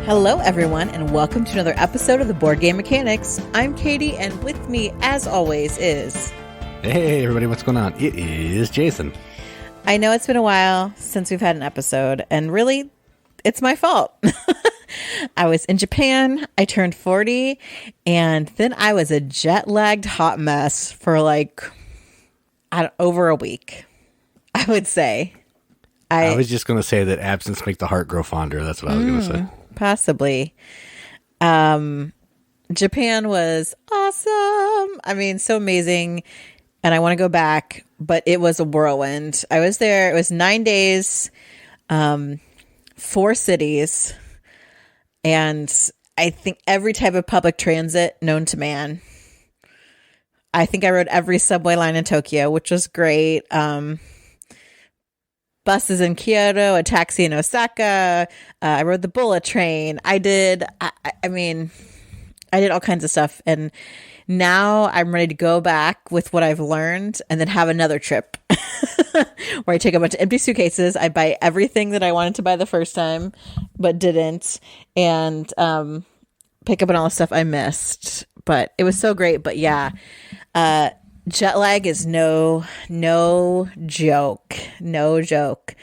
Hello, everyone, and welcome to another episode of the Board Game Mechanics. I'm Katie, and with me, as always, is... Hey, everybody, what's going on? It is Jason. I know it's been a while since we've had an episode, and really, it's my fault. I was in Japan, I turned 40, and then I was a jet-lagged hot mess for over a week, I would say. I was just going to say that absence makes the heart grow fonder. That's what I was going to say. Possibly. Japan was awesome. I mean, so amazing. And I want to go back, but it was a whirlwind. I was there. It was 9 days, 4 cities, and I think every type of public transit known to man. I think I rode every subway line in Tokyo, which was great. Buses in Kyoto, a taxi in Osaka. I rode the bullet train. I did all kinds of stuff. And now I'm ready to go back with what I've learned and then have another trip where I take a bunch of empty suitcases. I buy everything that I wanted to buy the first time, but didn't. And pick up on all the stuff I missed. But it was so great. But yeah, jet lag is no joke. No joke.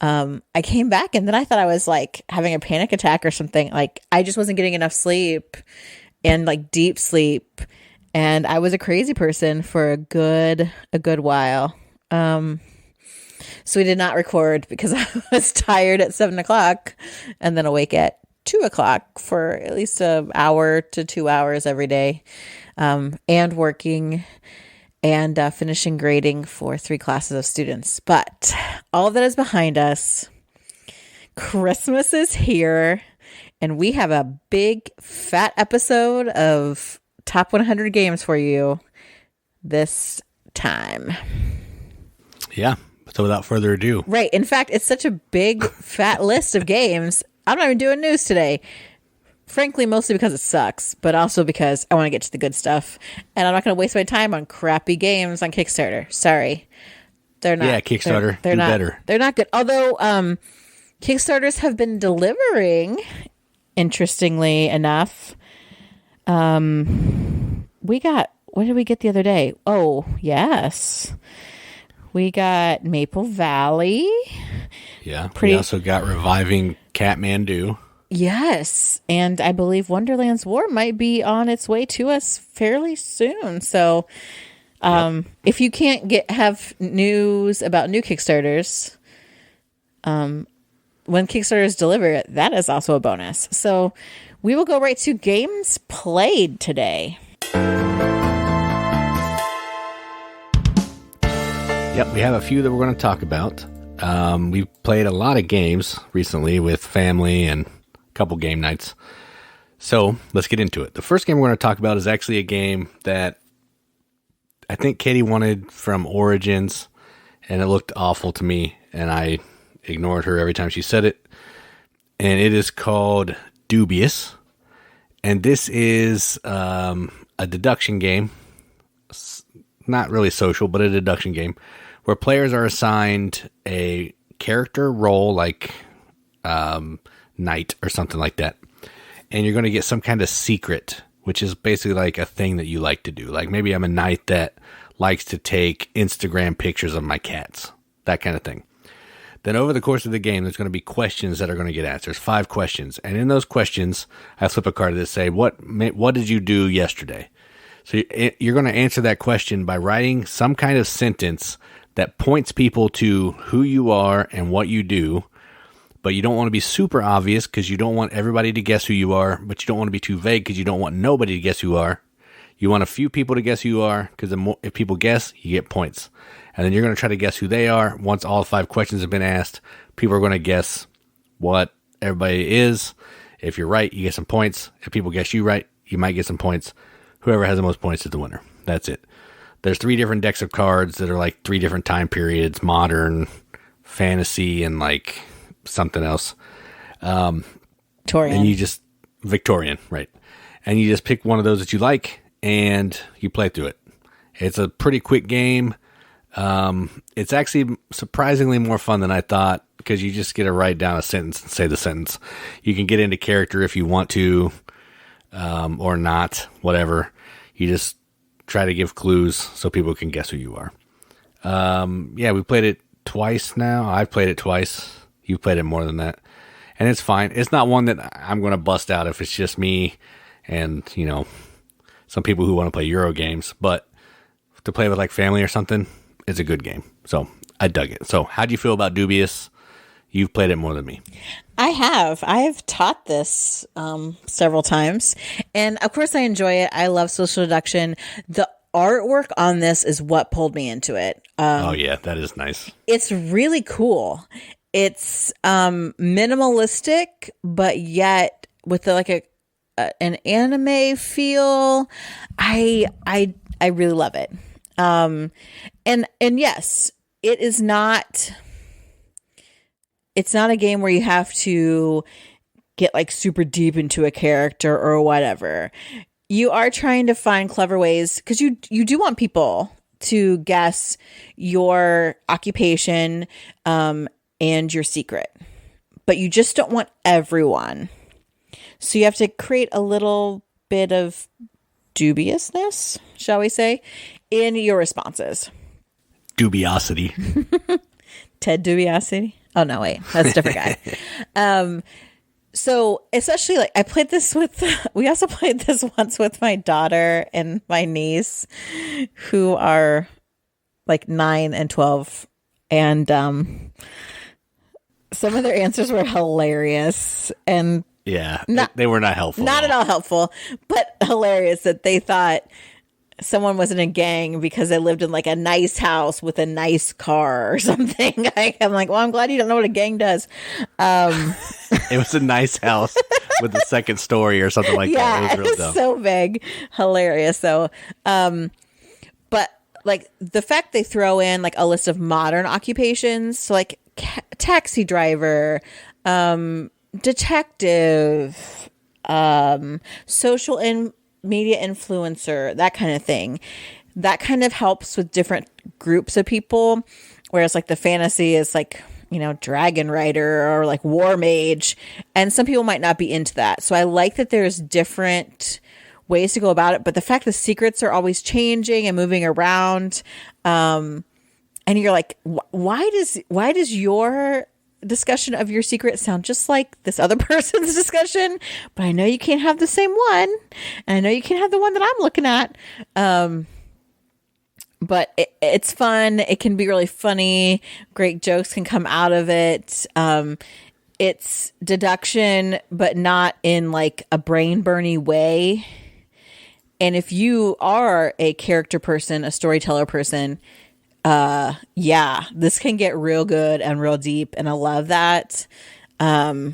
I came back and then I thought I was like having a panic attack or something. Like I just wasn't getting enough sleep and like deep sleep. And I was a crazy person for a good while. So we did not record because I was tired at 7:00 and then awake at 2:00 for at least an hour to 2 hours every day. And working and finishing grading for 3 classes of students. But all of that is behind us. Christmas is here, and we have a big, fat episode of Top 100 Games for you this time. Yeah, so without further ado. Right. In fact, it's such a big, fat list of games. I'm not even doing news today. Frankly, mostly because it sucks, but also because I want to get to the good stuff. And I'm not going to waste my time on crappy games on Kickstarter. Sorry. They're not. Yeah, Kickstarter. They're do not, better. They're not good. Although Kickstarters have been delivering, interestingly enough. We got, what did we get the other day? Oh, yes. We got Maple Valley. Yeah. We also got Reviving Kathmandu. Yes, and I believe Wonderland's War might be on its way to us fairly soon. So, if you can't have news about new Kickstarters, when Kickstarters deliver, that is also a bonus. So, we will go right to games played today. Yep, we have a few that we're going to talk about. We've played a lot of games recently with family and couple game nights. So let's get into it. The first game we're going to talk about is actually a game that I think Katie wanted from Origins, and it looked awful to me, and I ignored her every time she said it. And it is called Dubious. And this is a deduction game. It's not really social, but a deduction game where players are assigned a character role like knight or something like that, and you're going to get some kind of secret, which is basically like a thing that you like to do. Like maybe I'm a knight that likes to take Instagram pictures of my cats, that kind of thing. Then over the course of the game, there's going to be questions that are going to get asked. There's 5 questions, and in those questions, I flip a card that say, what did you do yesterday? So you're going to answer that question by writing some kind of sentence that points people to who you are and what you do. But you don't want to be super obvious because you don't want everybody to guess who you are, but you don't want to be too vague because you don't want nobody to guess who you are. You want a few people to guess who you are because if people guess, you get points. And then you're going to try to guess who they are. Once all 5 questions have been asked, people are going to guess what everybody is. If you're right, you get some points. If people guess you right, you might get some points. Whoever has the most points is the winner. That's it. There's 3 different decks of cards that are like 3 different time periods: modern, fantasy, and like something else. Victorian. And you just Victorian, right? And you just pick one of those that you like and you play through it. It's a pretty quick game. It's actually surprisingly more fun than I thought. because you just get to write down a sentence and say the sentence. You can get into character if you want to, or not, whatever. You just try to give clues so people can guess who you are. Yeah, we played it twice now. I've played it twice. You've played it more than that. And it's fine. It's not one that I'm going to bust out if it's just me and, some people who want to play Euro games. But to play with like family or something, it's a good game. So I dug it. So how do you feel about Dubious? You've played it more than me. I have taught this several times. And of course I enjoy it. I love social deduction. The artwork on this is what pulled me into it. Oh yeah, that is nice. It's really cool. It's minimalistic, but yet with an anime feel. I really love it. And yes, it is not. It's not a game where you have to get like super deep into a character or whatever. You are trying to find clever ways because you do want people to guess your occupation and your secret, but you just don't want everyone. So you have to create a little bit of dubiousness, shall we say, in your responses. Dubiosity. Ted Dubiosity. Oh no, wait, that's a different guy. So especially like we also played this once with my daughter and my niece who are like 9 and 12. And some of their answers were hilarious and yeah, they were not helpful. Not at all helpful, but hilarious that they thought someone was in a gang because they lived in like a nice house with a nice car or something. I'm like, well, I'm glad you don't know what a gang does. It was a nice house with a second story or something like that. It was so vague. Hilarious though. But like the fact they throw in like a list of modern occupations, so like taxi driver, detective, social and media influencer, that kind of thing. That kind of helps with different groups of people. Whereas like the fantasy is like, dragon rider or like war mage. And some people might not be into that. So I like that there's different ways to go about it. But the fact the secrets are always changing and moving around. And you're like, why does your discussion of your secret sound just like this other person's discussion? But I know you can't have the same one, and I know you can't have the one that I'm looking at. But it's fun. It can be really funny. Great jokes can come out of it. It's deduction, but not in like a brain burny way. And if you are a character person, a storyteller person, this can get real good and real deep, and I love that. But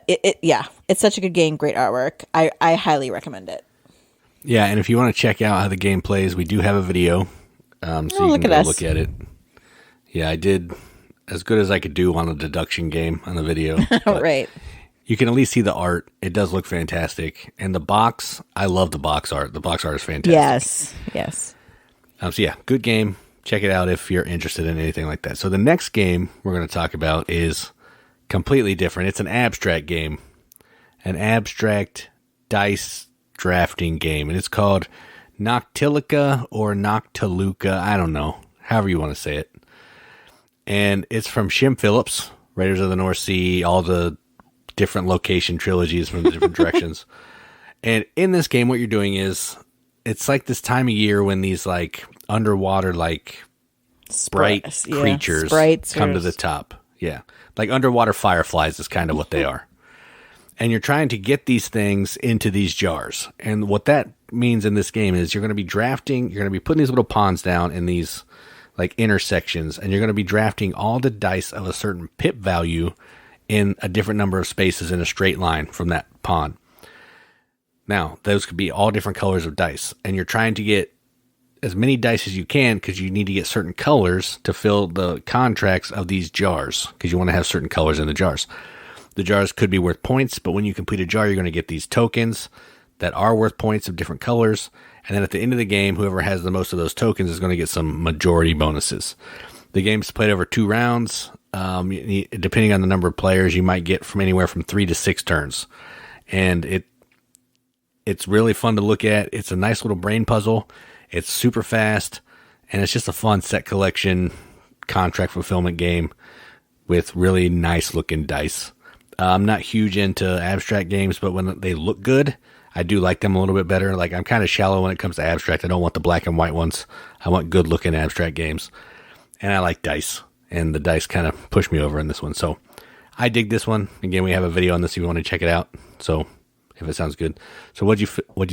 it's such a good game, great artwork. I highly recommend it. Yeah, and if you want to check out how the game plays, we do have a video, so you can go look at it. Yeah, I did as good as I could do on a deduction game on the video. Right. You can at least see the art. It does look fantastic. And the box, I love the box art. The box art is fantastic. Yes. So yeah, good game. Check it out if you're interested in anything like that. So the next game we're going to talk about is completely different. It's an abstract game. An abstract dice drafting game. And it's called Noctiluca or Noctiluca. I don't know. However you want to say it. And it's from Shim Phillips, Raiders of the North Sea, all the different location trilogies from the different directions. And in this game, what you're doing is, it's like this time of year when these like underwater like sprite creatures come to the top. Yeah. Like underwater fireflies is kind of what they are. And you're trying to get these things into these jars. And what that means in this game is you're going to be drafting, you're going to be putting these little pawns down in these like intersections, and you're going to be drafting all the dice of a certain pip value in a different number of spaces in a straight line from that pawn. Now, those could be all different colors of dice, and you're trying to get as many dice as you can because you need to get certain colors to fill the contracts of these jars because you want to have certain colors in the jars. The jars could be worth points, but when you complete a jar, you're going to get these tokens that are worth points of different colors. And then at the end of the game, whoever has the most of those tokens is going to get some majority bonuses. The game's played over 2 rounds. Depending on the number of players, you might get from anywhere from 3 to 6 turns. And it's really fun to look at. It's a nice little brain puzzle. It's super fast, and it's just a fun set collection contract fulfillment game with really nice looking dice. I'm not huge into abstract games, but when they look good, I do like them a little bit better. Like, I'm kind of shallow when it comes to abstract. I don't want the black and white ones. I want good looking abstract games. And I like dice, and the dice kind of push me over in this one. So I dig this one. Again, we have a video on this if you want to check it out. So if it sounds good. So what'd you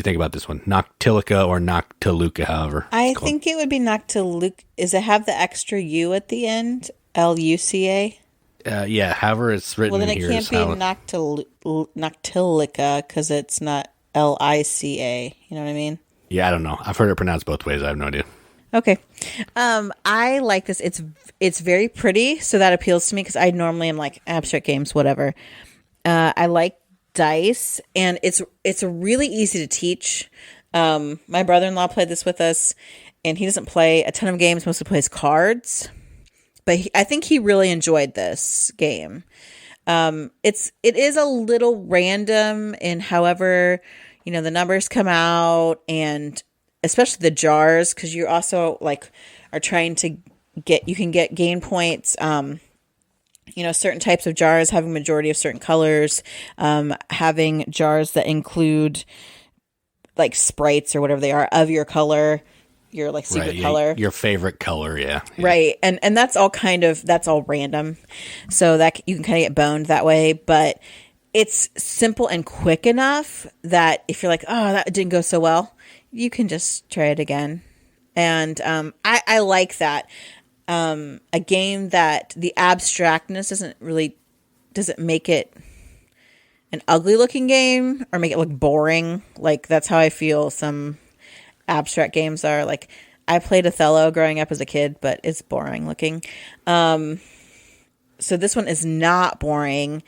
think about this one? Noctiluca or Noctiluca, however. I think it would be Noctiluca. Does it have the extra U at the end? Luca? Yeah, however it's written in here. Well, then it can't be Noctiluca because it's not Lica. You know what I mean? Yeah, I don't know. I've heard it pronounced both ways. I have no idea. Okay. I like this. It's very pretty, so that appeals to me because I normally am like abstract games, whatever. I like dice, and it's really easy to teach. My brother-in-law played this with us, and he doesn't play a ton of games, mostly plays cards, but I think he really enjoyed this game. It is a little random in however, the numbers come out, and especially the jars, because you also are trying to gain points. Certain types of jars having majority of certain colors, having jars that include like sprites or whatever they are of your color, your like secret color, your favorite color. Yeah. Right. And that's all random. So that you can kind of get boned that way, but it's simple and quick enough that if you're like, oh, that didn't go so well, you can just try it again. And, I like that. A game that the abstractness doesn't make it an ugly looking game or make it look boring. Like, that's how I feel some abstract games are. Like, I played Othello growing up as a kid, but it's boring looking. So this one is not boring.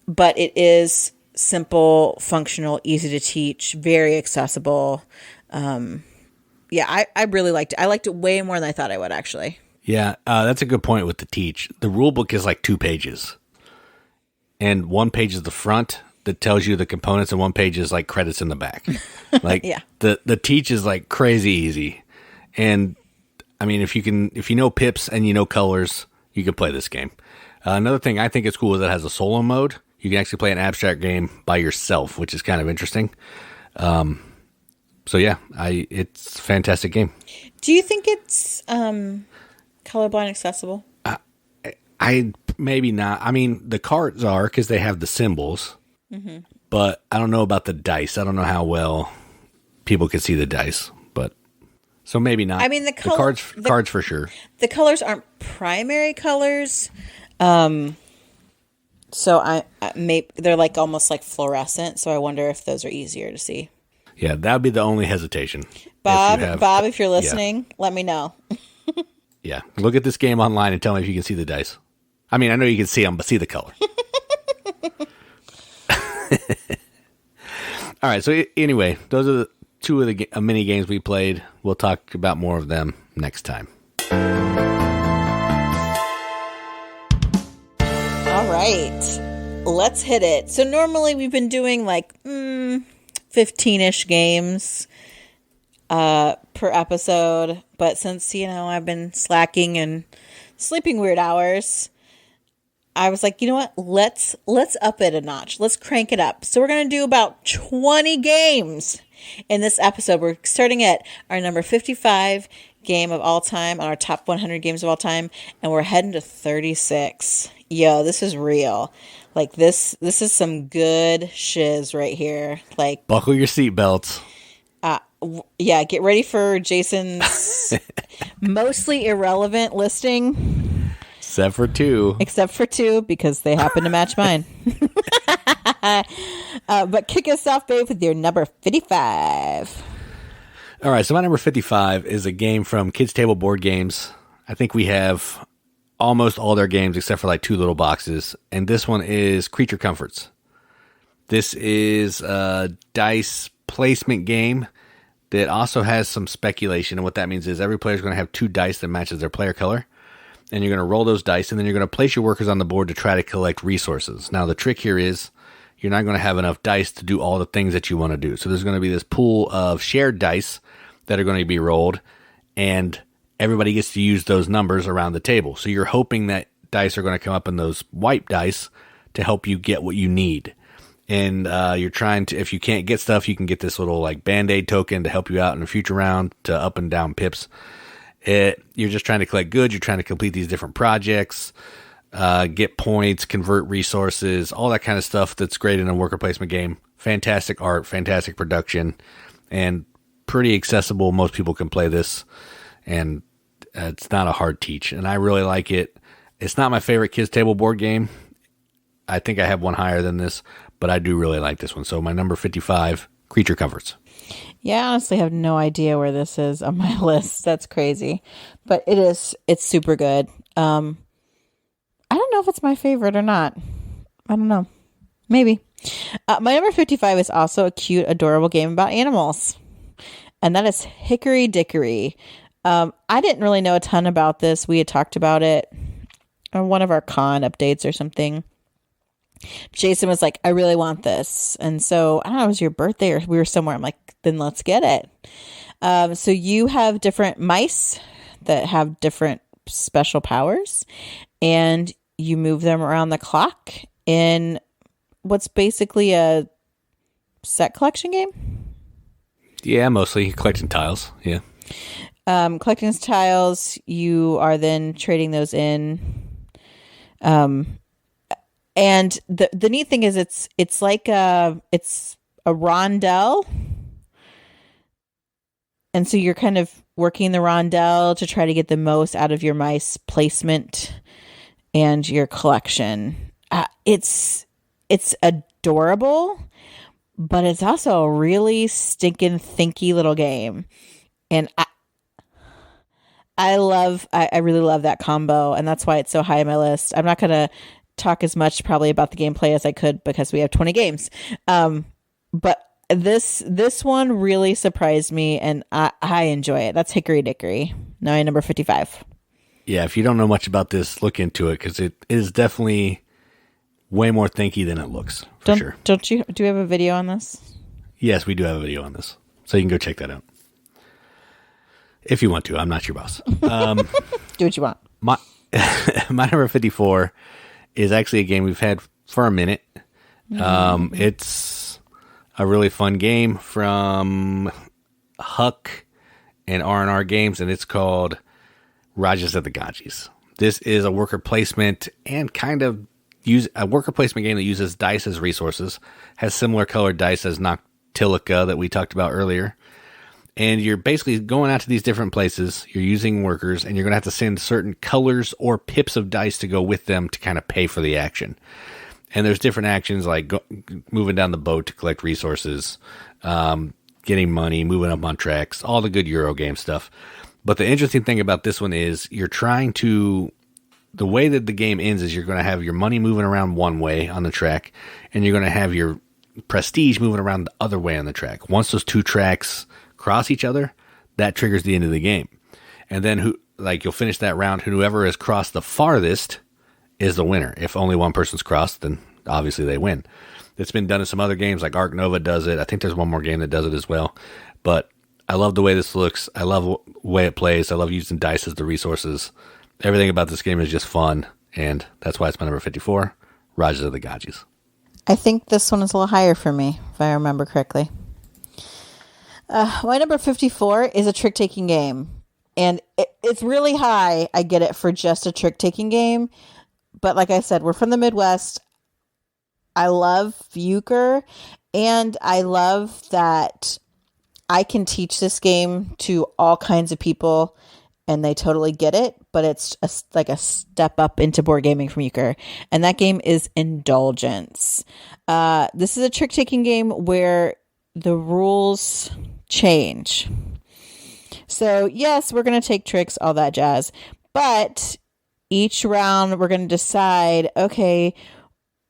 But it is simple, functional, easy to teach, very accessible. Yeah, I really liked it. I liked it way more than I thought I would, actually. Yeah, that's a good point with the teach. The rule book is like 2 pages. And 1 page is the front that tells you the components, and 1 page is like credits in the back. Like, yeah. The teach is like crazy easy. And I mean, if you know pips and you know colors, you can play this game. Another thing I think is cool is it has a solo mode. You can actually play an abstract game by yourself, which is kind of interesting. So yeah, it's a fantastic game. Do you think it's colorblind accessible? I maybe not. I mean, the cards are because they have the symbols, but I don't know about the dice. I don't know how well people can see the dice, but so maybe not. I mean, the cards for sure. The colors aren't primary colors, so they're like almost like fluorescent. So I wonder if those are easier to see. Yeah, that would be the only hesitation. Bob, if you're listening, let me know. Yeah, look at this game online and tell me if you can see the dice. I mean, I know you can see them, but see the color. All right, so anyway, those are the 2 of the mini games we played. We'll talk about more of them next time. All right, let's hit it. So normally we've been doing like 15-ish games per episode, but since I've been slacking and sleeping weird hours, I was like, you know what, let's up it a notch, let's crank it up. So we're gonna do about 20 games in this episode. We're starting at our number 55 game of all time on our top 100 games of all time, and we're heading to 36. Yo, this is real. Like, this is some good shiz right here. Like, buckle your seatbelts. Yeah, get ready for Jason's mostly irrelevant listing. Except for two, because they happen to match mine. But kick us off, babe, with your number 55. All right, so my number 55 is a game from Kids Table Board Games. I think we have almost all their games except for like 2 little boxes. And this one is Creature Comforts. This is a dice placement game that also has some speculation. And what that means is every player is going to have 2 dice that matches their player color. and you're going to roll those dice, and then you're going to place your workers on the board to try to collect resources. Now, the trick here is you're not going to have enough dice to do all the things that you want to do. So there's going to be this pool of shared dice that are going to be rolled, and everybody gets to use those numbers around the table. So you're hoping that dice are going to come up in those wipe dice to help you get what you need. And you're trying to, if you can't get stuff, you can get this little like Band-Aid token to help you out in a future round to up and down pips. You're just trying to collect goods. You're trying to complete these different projects, get points, convert resources, all that kind of stuff that's great in a worker placement game. Fantastic art, fantastic production, and pretty accessible. Most people can play this, and it's not a hard teach. And I really like it. It's not my favorite kids table board game. I think I have one higher than this, but I do really like this one. So my number 55, Creature Comforts. Yeah, I honestly have no idea where this is on my list. That's crazy. But it's super good. I don't know if it's my favorite or not. I don't know. Maybe. My number 55 is also a cute, adorable game about animals. And that is Hickory Dickory. I didn't really know a ton about this. We had talked about it on one of our con updates or something. Jason was like, I really want this. And so, I don't know, it was your birthday or we were somewhere. I'm like, then let's get it. So you have different mice that have different special powers, and you move them around the clock in what's basically a set collection game. Yeah, mostly collecting tiles. Yeah. Collecting tiles, you are then trading those in. And the neat thing is it's like it's a rondelle. And so you're kind of working the rondelle to try to get the most out of your mice placement and your collection. It's adorable, but it's also a really stinking thinky little game. And I really love that combo, and that's why it's so high on my list. I'm not going to talk as much probably about the gameplay as I could because we have 20 games. But this one really surprised me, and I enjoy it. That's Hickory Dickory. Now number 55. Yeah, if you don't know much about this, look into it because it is definitely way more thinky than it looks. Sure. Do you have a video on this? Yes, we do have a video on this, so you can go check that out if you want to. I'm not your boss. Do what you want. My number 54 is actually a game we've had for a minute. It's a really fun game from Huck and R&R Games, and it's called Rajas of the Ganges. This is a worker placement and kind of a worker placement game that uses dice as resources, has similar colored dice as Noctiluca that we talked about earlier. And you're basically going out to these different places. You're using workers, and you're going to have to send certain colors or pips of dice to go with them to kind of pay for the action. And there's different actions like moving down the boat to collect resources, getting money, moving up on tracks, all the good Euro game stuff. But the interesting thing about this one is you're trying to... The way that the game ends is you're going to have your money moving around one way on the track, and you're going to have your prestige moving around the other way on the track. Once those two tracks cross each other, that triggers the end of the game. And then you'll finish that round, and whoever has crossed the farthest is the winner. If only one person's crossed, then obviously they win. It's been done in some other games, like Arc Nova does it. I think there's one more game that does it as well. But I love the way this looks. I love the way it plays. I love using dice as the resources. Everything about this game is just fun, and that's why it's my number 54, Rajas of the Ganges. I think this one is a little higher for me, if I remember correctly. My number 54 is a trick-taking game, and it's really high. I get it for just a trick-taking game, but like I said, we're from the Midwest. I love euchre, and I love that I can teach this game to all kinds of people, and they totally get it, but it's like a step up into board gaming from euchre. And that game is Indulgence. This is a trick-taking game where the rules change. So, yes, we're going to take tricks, all that jazz. But each round, we're going to decide, okay,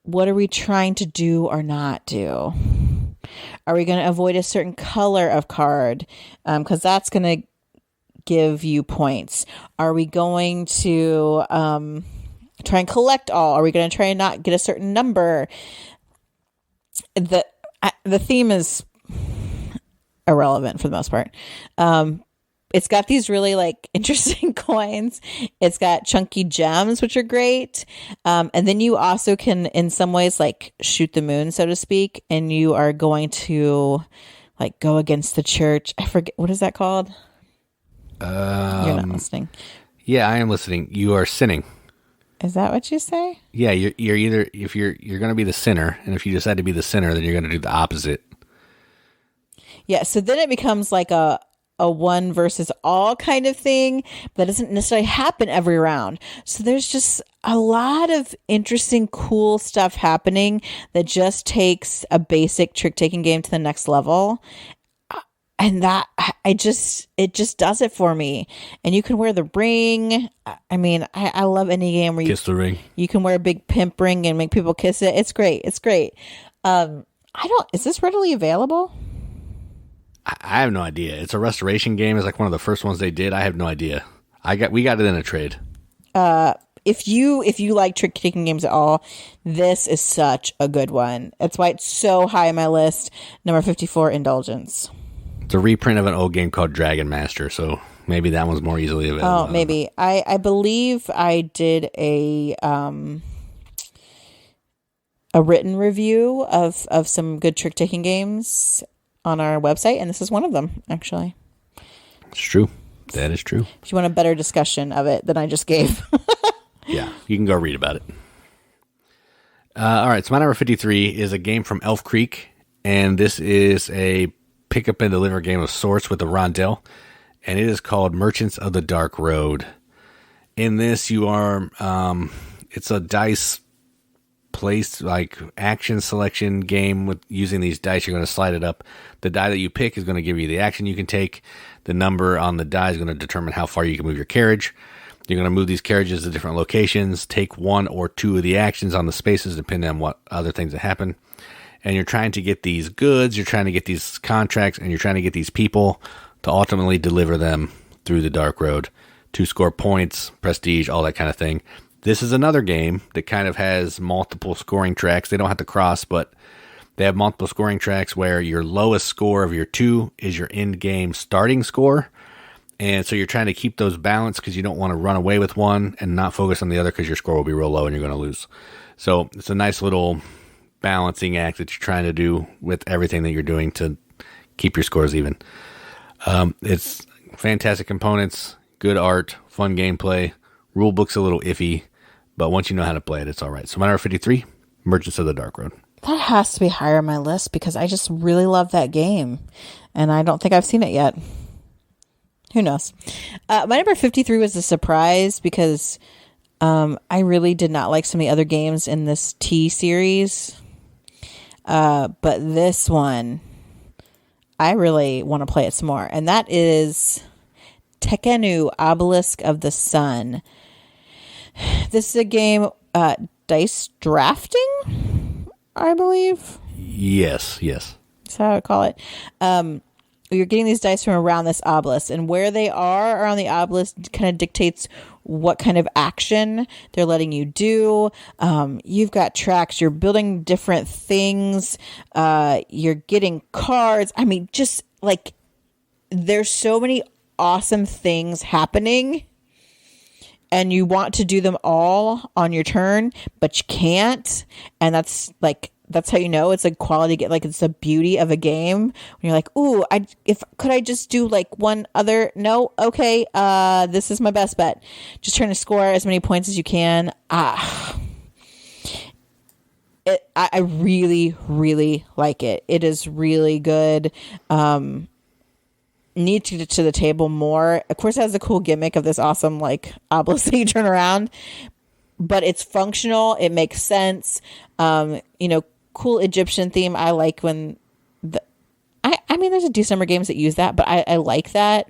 what are we trying to do or not do? Are we going to avoid a certain color of card? Because that's going to give you points? Are we going to try and collect all? Are we going to try and not get a certain number? The theme is irrelevant for the most part. It's got these really like interesting coins. It's got chunky gems, which are great. And then you also can, in some ways, like shoot the moon, so to speak. And you are going to like go against the church. I forget, what is that called? You're not listening. Yeah, I am listening. You are sinning. Is that what you say? Yeah, you're either, if you're going to be the sinner, and if you decide to be the sinner, then you're going to do the opposite. Yeah, so then it becomes like a one versus all kind of thing. That doesn't necessarily happen every round. So there's just a lot of interesting, cool stuff happening that just takes a basic trick-taking game to the next level. And that, it just does it for me. And you can wear the ring. I mean, I love any game where kiss the ring. You can wear a big pimp ring and make people kiss it. It's great. It's great. Is this readily available? I have no idea. It's a restoration game. It's like one of the first ones they did. I have no idea. We got it in a trade. If you like trick taking games at all, this is such a good one. That's why it's so high on my list. Number 54, Indulgence. It's a reprint of an old game called Dragon Master, so maybe that one's more easily available. Oh, maybe. I believe I did a written review of some good trick taking games on our website, and this is one of them, actually. It's true. That is true. If you want a better discussion of it than I just gave. Yeah, you can go read about it. All right, so my number 53 is a game from Elf Creek, and this is a pick up and deliver game of sorts with a rondelle, and it is called Merchants of the Dark Road. In this, you are, it's a dice place, like action selection game with using these dice. You're going to slide it up. The die that you pick is going to give you the action you can take. The number on the die is going to determine how far you can move your carriage. You're going to move these carriages to different locations, take one or two of the actions on the spaces, depending on what other things that happen. And you're trying to get these goods, you're trying to get these contracts, and you're trying to get these people to ultimately deliver them through the dark road to score points, prestige, all that kind of thing. This is another game that kind of has multiple scoring tracks. They don't have to cross, but they have multiple scoring tracks where your lowest score of your two is your end-game starting score. And so you're trying to keep those balanced because you don't want to run away with one and not focus on the other because your score will be real low and you're going to lose. So it's a nice little balancing act that you're trying to do with everything that you're doing to keep your scores even. It's fantastic components, good art, fun gameplay. Rule book's a little iffy, but once you know how to play it, it's all right. So my number 53, Merchants of the Dark Road. That has to be higher on my list because I just really love that game, and I don't think I've seen it yet. Who knows? My number 53 was a surprise because I really did not like some of the other games in this T series. But this one, I really want to play it some more. And that is Tekhenu, Obelisk of the Sun. This is a game, dice drafting, I believe. Yes. That's how I would call it. You're getting these dice from around this obelisk, and where they are around the obelisk kind of dictates what kind of action they're letting you do. You've got tracks, you're building different things, you're getting cards. I mean, just like there's so many awesome things happening, and you want to do them all on your turn, but you can't. And that's how you know it's a quality game. Like, it's the beauty of a game when you're like, ooh, could I just do like one other? No. Okay. This is my best bet. Just trying to score as many points as you can. I really, really like it. It is really good. Need to get to the table more. Of course, it has the cool gimmick of this awesome like obelisk that you turn around, but it's functional. It makes sense. Cool Egyptian theme. I like when I mean, there's a decent number of games that use that, but I like that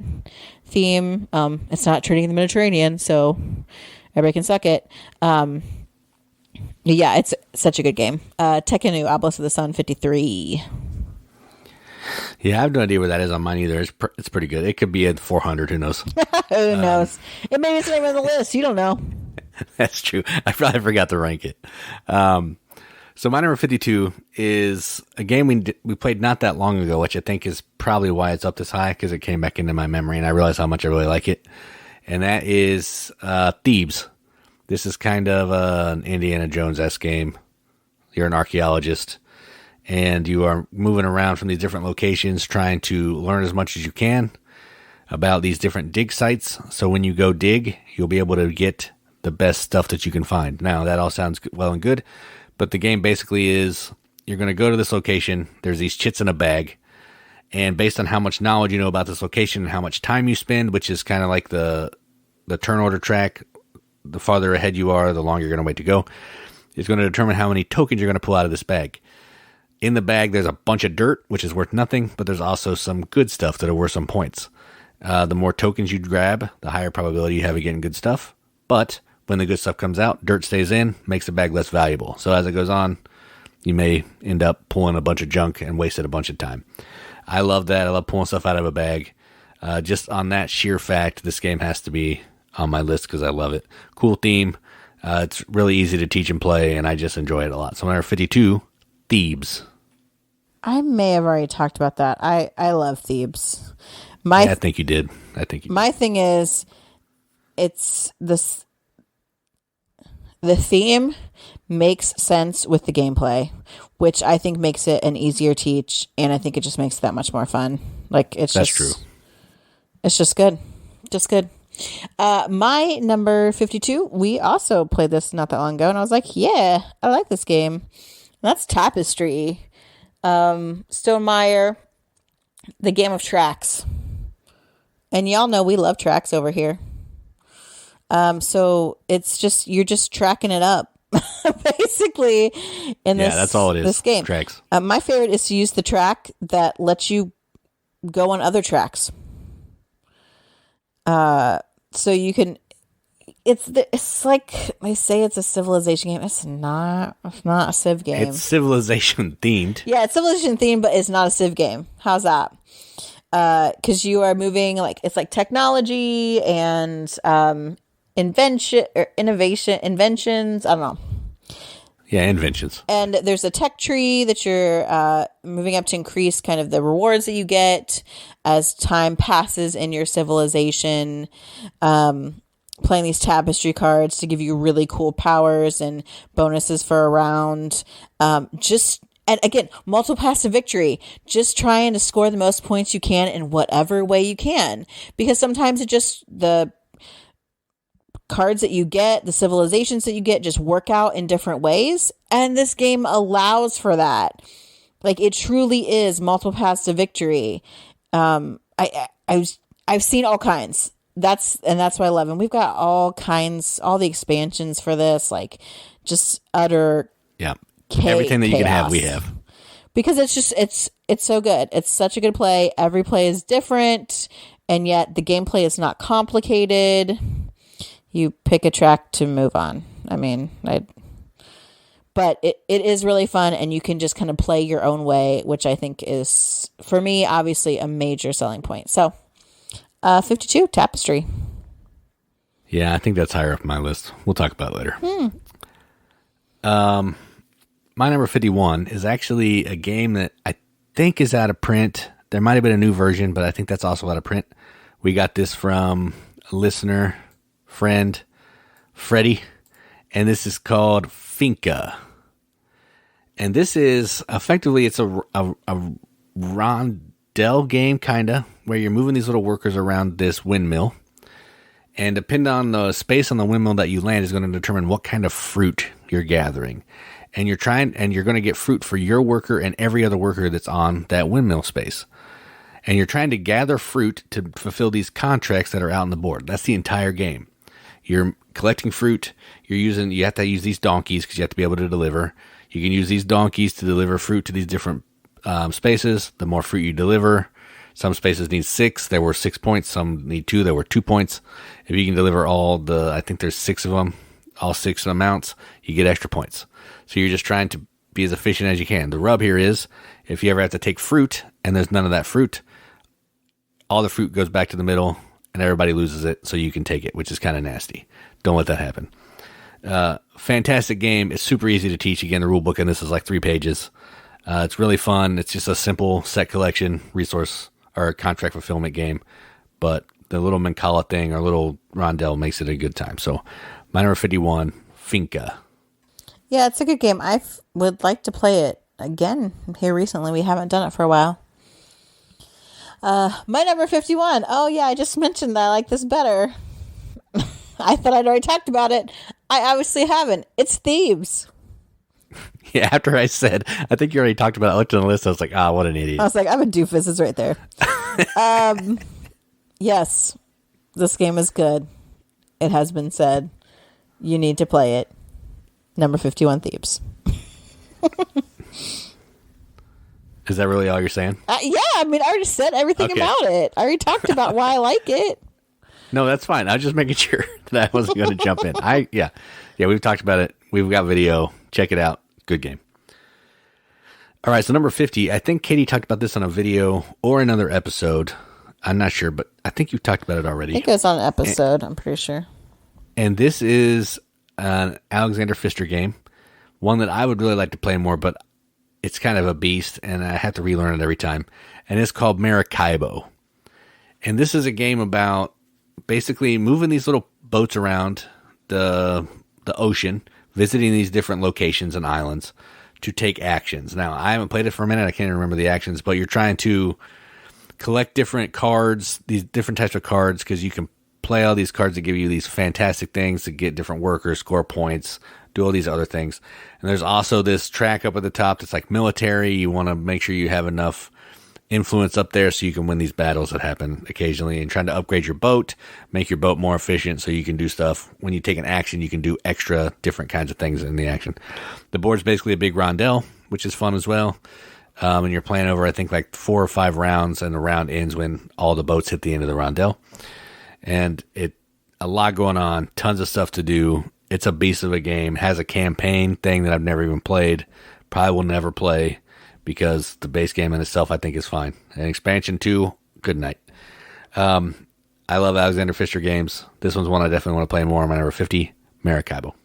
theme. It's not turning in the Mediterranean, so everybody can suck it. Yeah, it's such a good game. Tekhenu, Obelisk of the Sun, 53. Yeah, I have no idea where that is on mine either. It's pretty good. It could be at 400. Who knows? Who knows? Maybe it's not even on the list. You don't know. That's true. I probably forgot to rank it. So my number 52 is a game we played not that long ago, which I think is probably why it's up this high, because it came back into my memory and I realized how much I really like it. And that is Thebes. This is kind of an Indiana Jones-esque game. You're an archaeologist, and you are moving around from these different locations trying to learn as much as you can about these different dig sites. So when you go dig, you'll be able to get the best stuff that you can find. Now, that all sounds well and good, but the game basically is you're going to go to this location. There's these chits in a bag, and based on how much knowledge you know about this location and how much time you spend, which is kind of like the turn order track, the farther ahead you are, the longer you're going to wait to go, is going to determine how many tokens you're going to pull out of this bag. In the bag, there's a bunch of dirt, which is worth nothing, but there's also some good stuff that are worth some points. The more tokens you grab, the higher probability you have of getting good stuff. But when the good stuff comes out, dirt stays in, makes the bag less valuable. So as it goes on, you may end up pulling a bunch of junk and wasted a bunch of time. I love that. I love pulling stuff out of a bag. Just on that sheer fact, this game has to be on my list because I love it. Cool theme. It's really easy to teach and play, and I just enjoy it a lot. So number 52, Thebes. I may have already talked about that. I love Thebes. I think you did. My thing is, it's this. The theme makes sense with the gameplay, which I think makes it an easier teach, and I think it just makes it that much more fun. Like that's true. It's just good, just good. My number 52, we also played this not that long ago, and I was like, yeah, I like this game. And that's Tapestry. Stonemaier, the game of tracks. And y'all know we love tracks over here. So it's just, you're just tracking it up, basically, in this. Yeah, that's all it is. This game. Tracks. My favorite is to use the track that lets you go on other tracks. So you can, it's like they say it's a civilization game. It's not a Civ game. It's civilization themed. Yeah, it's civilization themed, but it's not a Civ game. How's that? Because you are moving, like, it's like technology and inventions. I don't know. Yeah, inventions. And there's a tech tree that you're moving up to increase kind of the rewards that you get as time passes in your civilization. Playing these tapestry cards to give you really cool powers and bonuses for a round. And again, multiple paths to victory. Just trying to score the most points you can in whatever way you can. Because sometimes it just, the cards that you get, the civilizations that you get just work out in different ways. And this game allows for that. Like, it truly is multiple paths to victory. I've seen all kinds. That's why I love it. We've got all kinds, all the expansions for this, like, just utter everything that you chaos. can have, we have. Because it's just, it's so good. It's such a good play. Every play is different, and yet the gameplay is not complicated. You pick a track to move on. I mean, but it is really fun, and you can just kind of play your own way, which I think is, for me, obviously a major selling point. So, 52, Tapestry. Yeah, I think that's higher up my list. We'll talk about it later. My number 51 is actually a game that I think is out of print. There might have been a new version, but I think that's also out of print. We got this from a listener, friend, Freddie, and this is called Finca. And this is effectively, it's a rondel game, kind of, where you're moving these little workers around this windmill. And depending on the space on the windmill that you land is going to determine what kind of fruit you're gathering. And you're going to get fruit for your worker and every other worker that's on that windmill space. And you're trying to gather fruit to fulfill these contracts that are out on the board. That's the entire game. You're collecting fruit. You have to use these donkeys because you have to be able to deliver. You can use these donkeys to deliver fruit to these different spaces. The more fruit you deliver, some spaces need 6. There were 6 points. Some need 2. There were 2 points. If you can deliver I think there's 6 of them, all 6 amounts, you get extra points. So you're just trying to be as efficient as you can. The rub here is, if you ever have to take fruit and there's none of that fruit, all the fruit goes back to the middle and everybody loses it so you can take it, which is kind of nasty. Don't let that happen. Fantastic game. It's super easy to teach. Again, the rule book in this is like 3 pages. It's really fun. It's just a simple set collection resource or contract fulfillment game, but the little Mancala thing or little rondel makes it a good time. So my number 51, Finca. Yeah, it's a good game. I would like to play it again here recently. We haven't done it for a while. My number 51. Oh, yeah, I just mentioned that I like this better. I thought I'd already talked about it. I obviously haven't. It's Thebes. Yeah, after I said, I think you already talked about it. I looked on the list. I was like, what an idiot. I was like, I'm a doofus. It's right there. Yes, this game is good. It has been said. You need to play it. Number 51, Thebes. Is that really all you're saying? Yeah, I mean, I already said everything about it. I already talked about why I like it. No, that's fine. I was just making sure that I wasn't going to jump in. Yeah, we've talked about it. We've got video. Check it out. Good game. All right, so number 50. I think Katie talked about this on a video or another episode. I'm not sure, but I think you've talked about it already. I think it was on an episode. I'm pretty sure. And this is an Alexander Pfister game, one that I would really like to play more, but it's kind of a beast, and I have to relearn it every time. And it's called Maracaibo. And this is a game about basically moving these little boats around the ocean, visiting these different locations and islands to take actions. Now, I haven't played it for a minute. I can't even remember the actions, but you're trying to collect different cards, these different types of cards, because you can play all these cards that give you these fantastic things to get different workers, score points, do all these other things. And there's also this track up at the top that's like military. You want to make sure you have enough influence up there so you can win these battles that happen occasionally, and trying to upgrade your boat, make your boat more efficient so you can do stuff. When you take an action, you can do extra different kinds of things in the action. The board's basically a big rondel, which is fun as well. And you're playing over, I think, like 4 or 5 rounds, and the round ends when all the boats hit the end of the rondel. And a lot going on, tons of stuff to do. It's a beast of a game. Has a campaign thing that I've never even played. Probably will never play because the base game in itself I think is fine. And expansion 2, good night. I love Alexander Pfister games. This one's one I definitely want to play more. My number 50, Maracaibo.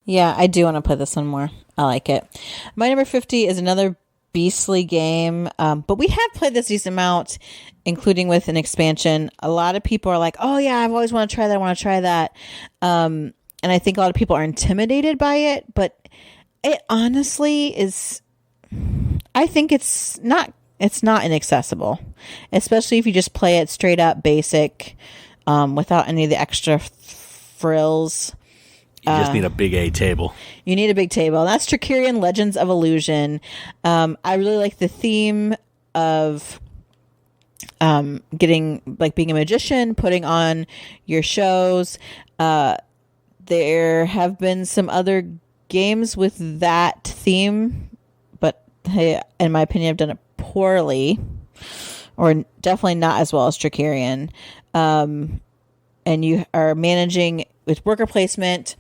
Yeah, I do want to play this one more. I like it. My number 50 is another beastly game, but we have played this decent amount, including with an expansion. A lot of people are like, oh yeah, I've always want to try that. I want to try that. And I think a lot of people are intimidated by it, but it honestly is, I think it's not inaccessible, especially if you just play it straight up basic, without any of the extra frills. You just need a big A table. You need a big table. That's Trickerion Legends of Illusion. I really like the theme of being a magician, putting on your shows. There have been some other games with that theme, but in my opinion, I've done it poorly, or definitely not as well as Trickerion. And you are managing with worker placement,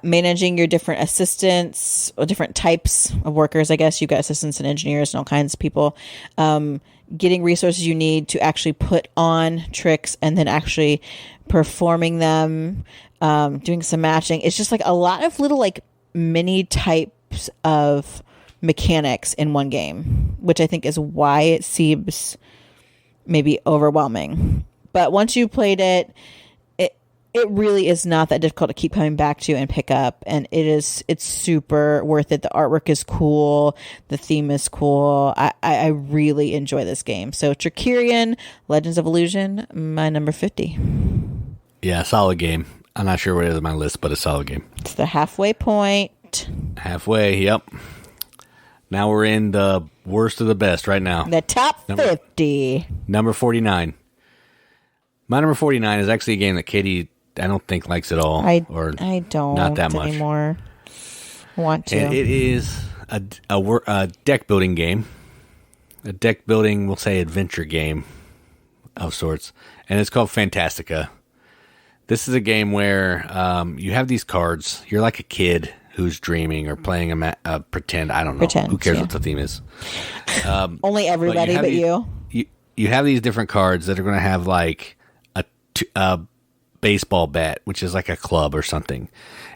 managing your different assistants or different types of workers. I guess you've got assistants and engineers and all kinds of people, getting resources you need to actually put on tricks and then actually performing them, doing some matching. It's just like a lot of little like mini types of mechanics in one game, which I think is why it seems maybe overwhelming. But once you played it, it really is not that difficult to keep coming back to and pick up. And it's super worth it. The artwork is cool. The theme is cool. I really enjoy this game. So Trickerion, Legends of Illusion, my number 50. Yeah, solid game. I'm not sure what it is on my list, but a solid game. It's the halfway point. Halfway, yep. Now we're in the worst of the best right now. The top 50. Number 49. My number 49 is actually a game that Katie, I don't think, likes at all. I don't not that much anymore. Want to. And it is a deck building game. A deck building, we'll say, adventure game of sorts. And it's called Fantastiqa. This is a game where you have these cards. You're like a kid who's dreaming or playing a pretend. I don't know. Pretend, Who cares yeah. what the theme is? Only everybody but you. You have these different cards that are going to have like a baseball bat, which is like a club or something,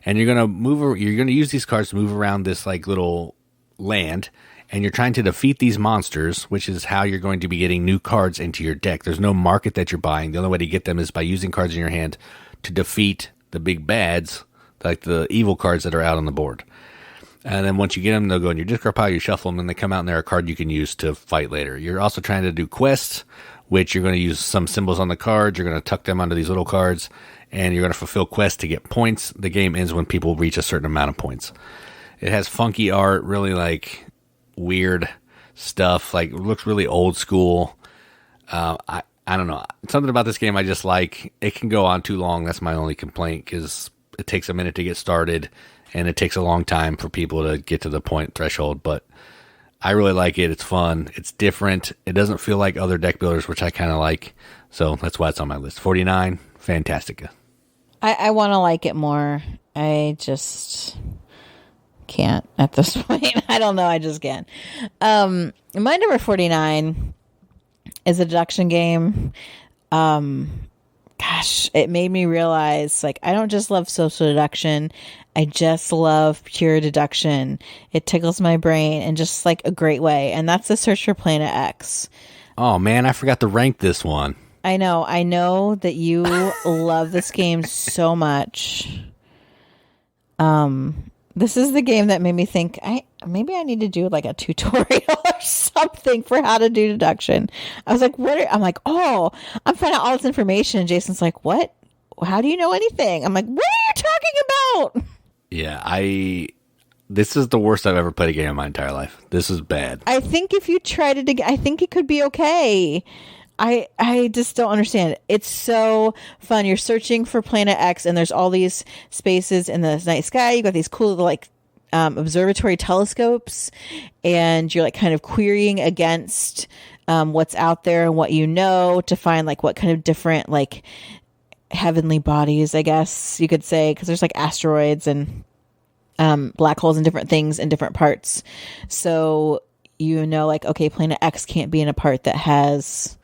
and you're going to use these cards to move around this like little land, and you're trying to defeat these monsters, which is how you're going to be getting new cards into your deck. There's no market that you're buying. The only way to get them is by using cards in your hand to defeat the big bads, like the evil cards that are out on the board. And then once you get them, they'll go in your discard pile, you shuffle them, and they come out, and they're a card you can use to fight later. You're also trying to do quests, which you're going to use some symbols on the cards. You're going to tuck them onto these little cards, and you're going to fulfill quests to get points. The game ends when people reach a certain amount of points. It has funky art, really like weird stuff. Like, it looks really old school. I don't know. Something about this game I just like. It can go on too long. That's my only complaint, because it takes a minute to get started, and it takes a long time for people to get to the point threshold. But I really like it. It's fun. It's different. It doesn't feel like other deck builders, which I kind of like. So that's why it's on my list. 49, Fantastiqa. I want to like it more. I just can't at this point. I don't know. I just can't. My number 49 is a deduction game. Gosh, it made me realize, like, I don't just love social deduction. I just love pure deduction. It tickles my brain in just like a great way. And that's the Search for Planet X. Oh man, I forgot to rank this one. I know that you love this game so much. This is the game that made me think maybe I need to do like a tutorial or something for how to do deduction. I was like, I'm like, oh, I'm finding out all this information. And Jason's like, what? How do you know anything? I'm like, what are you talking about? Yeah, this is the worst I've ever played a game in my entire life. This is bad. I think if you tried it again, I think it could be okay. I just don't understand it. It's so fun. You're searching for Planet X, and there's all these spaces in the night sky. You got these cool little like observatory telescopes, and you're like kind of querying against what's out there and what you know to find like what kind of different like heavenly bodies, I guess you could say, because there's like asteroids and black holes and different things in different parts. So you know, like, okay, Planet X can't be in a part that has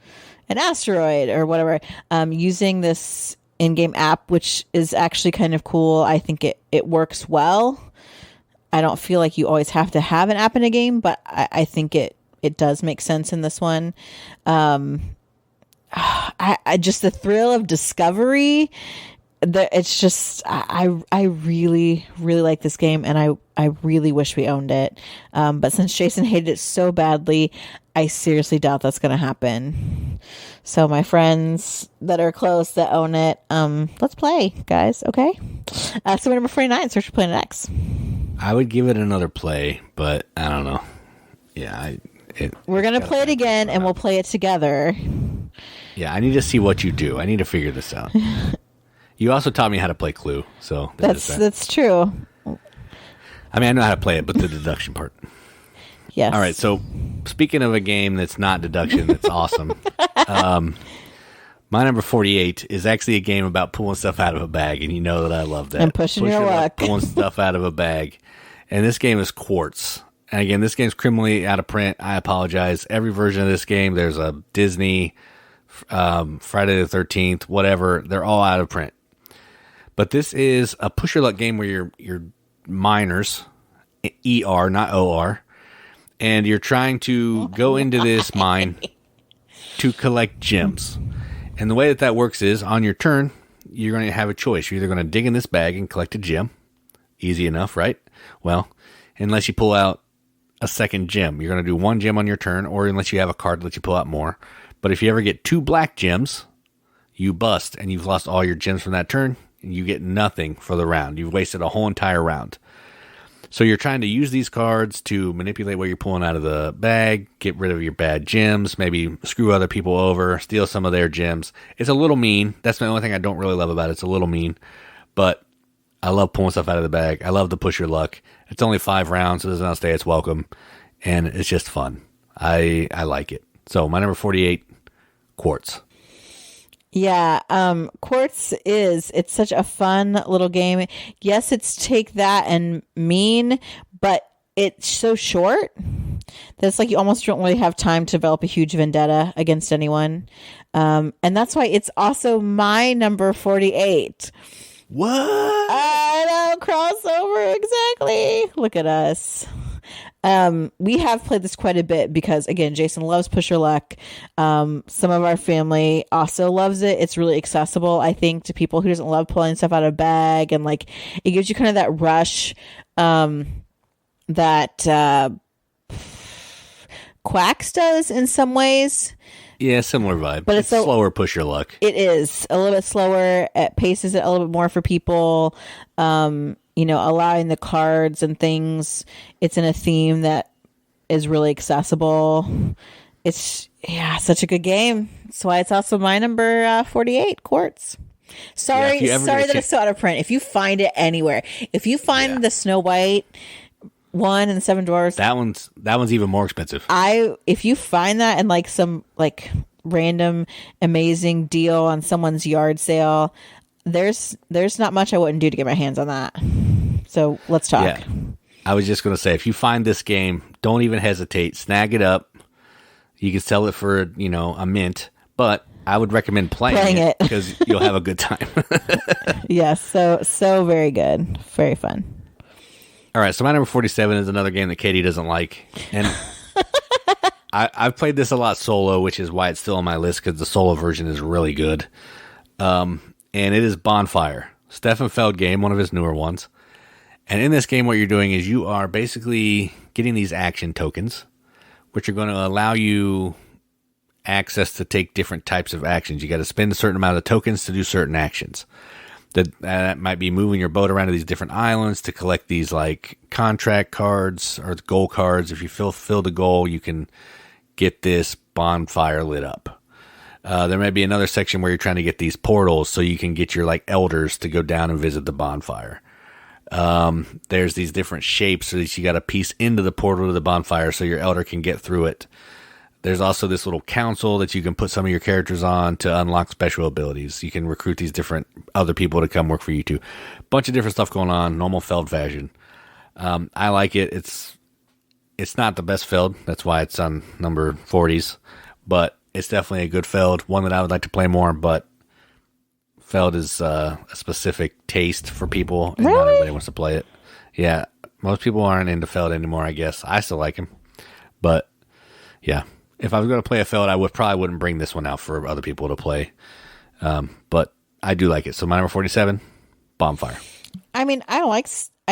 an asteroid or whatever. Using this in-game app, which is actually kind of cool. I think it works well. I don't feel like you always have to have an app in a game, but I think it does make sense in this one. I just the thrill of discovery. It's just I really like this game, and I really wish we owned it. But since Jason hated it so badly, I seriously doubt that's going to happen. So my friends that are close that own it, let's play, guys. Okay. So number 49, Search for Planet X. I would give it another play, but I don't know. Yeah, we're going to play it again, and we'll play it together. Yeah, I need to see what you do. I need to figure this out. You also taught me how to play Clue, so that's true. I mean, I know how to play it, but the deduction part. Yes. All right, so speaking of a game that's not deduction, that's awesome. My number 48 is actually a game about pulling stuff out of a bag, and you know that I love that. And pushing your luck. Pulling stuff out of a bag. And this game is Quartz. And again, this game's criminally out of print. I apologize. Every version of this game, there's a Disney, Friday the 13th, whatever. They're all out of print. But this is a push your luck game where you're miners, ER, not OR, and you're trying to go into this mine to collect gems. And the way that works is, on your turn, you're going to have a choice. You're either going to dig in this bag and collect a gem. Easy enough, right? Well, unless you pull out a second gem. You're going to do one gem on your turn, or unless you have a card that lets you pull out more. But if you ever get 2 black gems, you bust, and you've lost all your gems from that turn, and you get nothing for the round. You've wasted a whole entire round. So you're trying to use these cards to manipulate what you're pulling out of the bag, get rid of your bad gems, maybe screw other people over, steal some of their gems. It's a little mean. That's the only thing I don't really love about it. It's a little mean. But I love pulling stuff out of the bag. I love to push your luck. It's only 5 rounds, so it doesn't outstay its welcome. And it's just fun. I like it. So my number 48, Quartz. Yeah, Quartz it's such a fun little game. Yes, it's take that and mean, but it's so short that it's like you almost don't really have time to develop a huge vendetta against anyone. And that's why it's also my number 48. What? I know, crossover, exactly. Look at us. We have played this quite a bit because, again, Jason loves Push Your Luck. Some of our family also loves it. It's really accessible, I think, to people who doesn't love pulling stuff out of a bag, and like it gives you kind of that rush that Quacks does in some ways. Yeah, similar vibe. But it's slower Push Your Luck. It is a little bit slower. It paces it a little bit more for people. Allowing the cards and things. It's in a theme that is really accessible. It's such a good game. That's why it's also my number 48, Quartz. Sorry that it's so out of print. If you find it anywhere, if you find the Snow White one and the Seven Dwarfs, that one's even more expensive. If you find that in like some like random amazing deal on someone's yard sale, there's not much I wouldn't do to get my hands on that. So let's talk. Yeah. I was just going to say, if you find this game, don't even hesitate. Snag it up. You can sell it for, a mint, but I would recommend playing it because you'll have a good time. Yes. So very good. Very fun. All right. So my number 47 is another game that Katie doesn't like. And I've played this a lot solo, which is why it's still on my list because the solo version is really good. And it is Bonfire. Stefan Feld game, one of his newer ones. And in this game, what you're doing is you are basically getting these action tokens, which are going to allow you access to take different types of actions. You got to spend a certain amount of tokens to do certain actions. That might be moving your boat around to these different islands to collect these like contract cards or goal cards. If you fulfill the goal, you can get this bonfire lit up. There may be another section where you're trying to get these portals so you can get your like elders to go down and visit the bonfire. There's these different shapes so that you got to piece into the portal to the bonfire so your elder can get through it. There's also this little council that you can put some of your characters on to unlock special abilities. You can recruit these different other people to come work for you too. Bunch of different stuff going on, normal Feld fashion. I like it. It's not the best Feld. That's why it's on number 40s, but it's definitely a good Feld, one that I would like to play more, but Feld is a specific taste for people, and not everybody wants to play it. Yeah, most people aren't into Feld anymore, I guess. I still like him, but yeah. If I was going to play a Feld, I probably wouldn't bring this one out for other people to play. But I do like it. So my number 47, Bonfire. I mean, I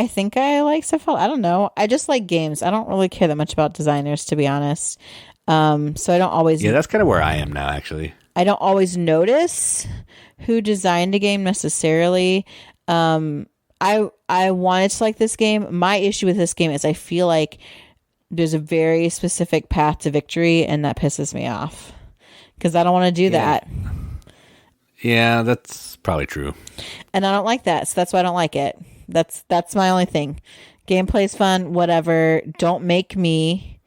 think I like stuff. I don't know. I just like games. I don't really care that much about designers, to be honest. So I don't always. Yeah, that's kind of where I am now, actually. I don't always notice who designed a game necessarily. I wanted to like this game. My issue with this game is I feel like there's a very specific path to victory, and that pisses me off because I don't want to do that. Yeah, that's probably true. And I don't like that, so that's why I don't like it. That's my only thing. Gameplay's fun, whatever. Don't make me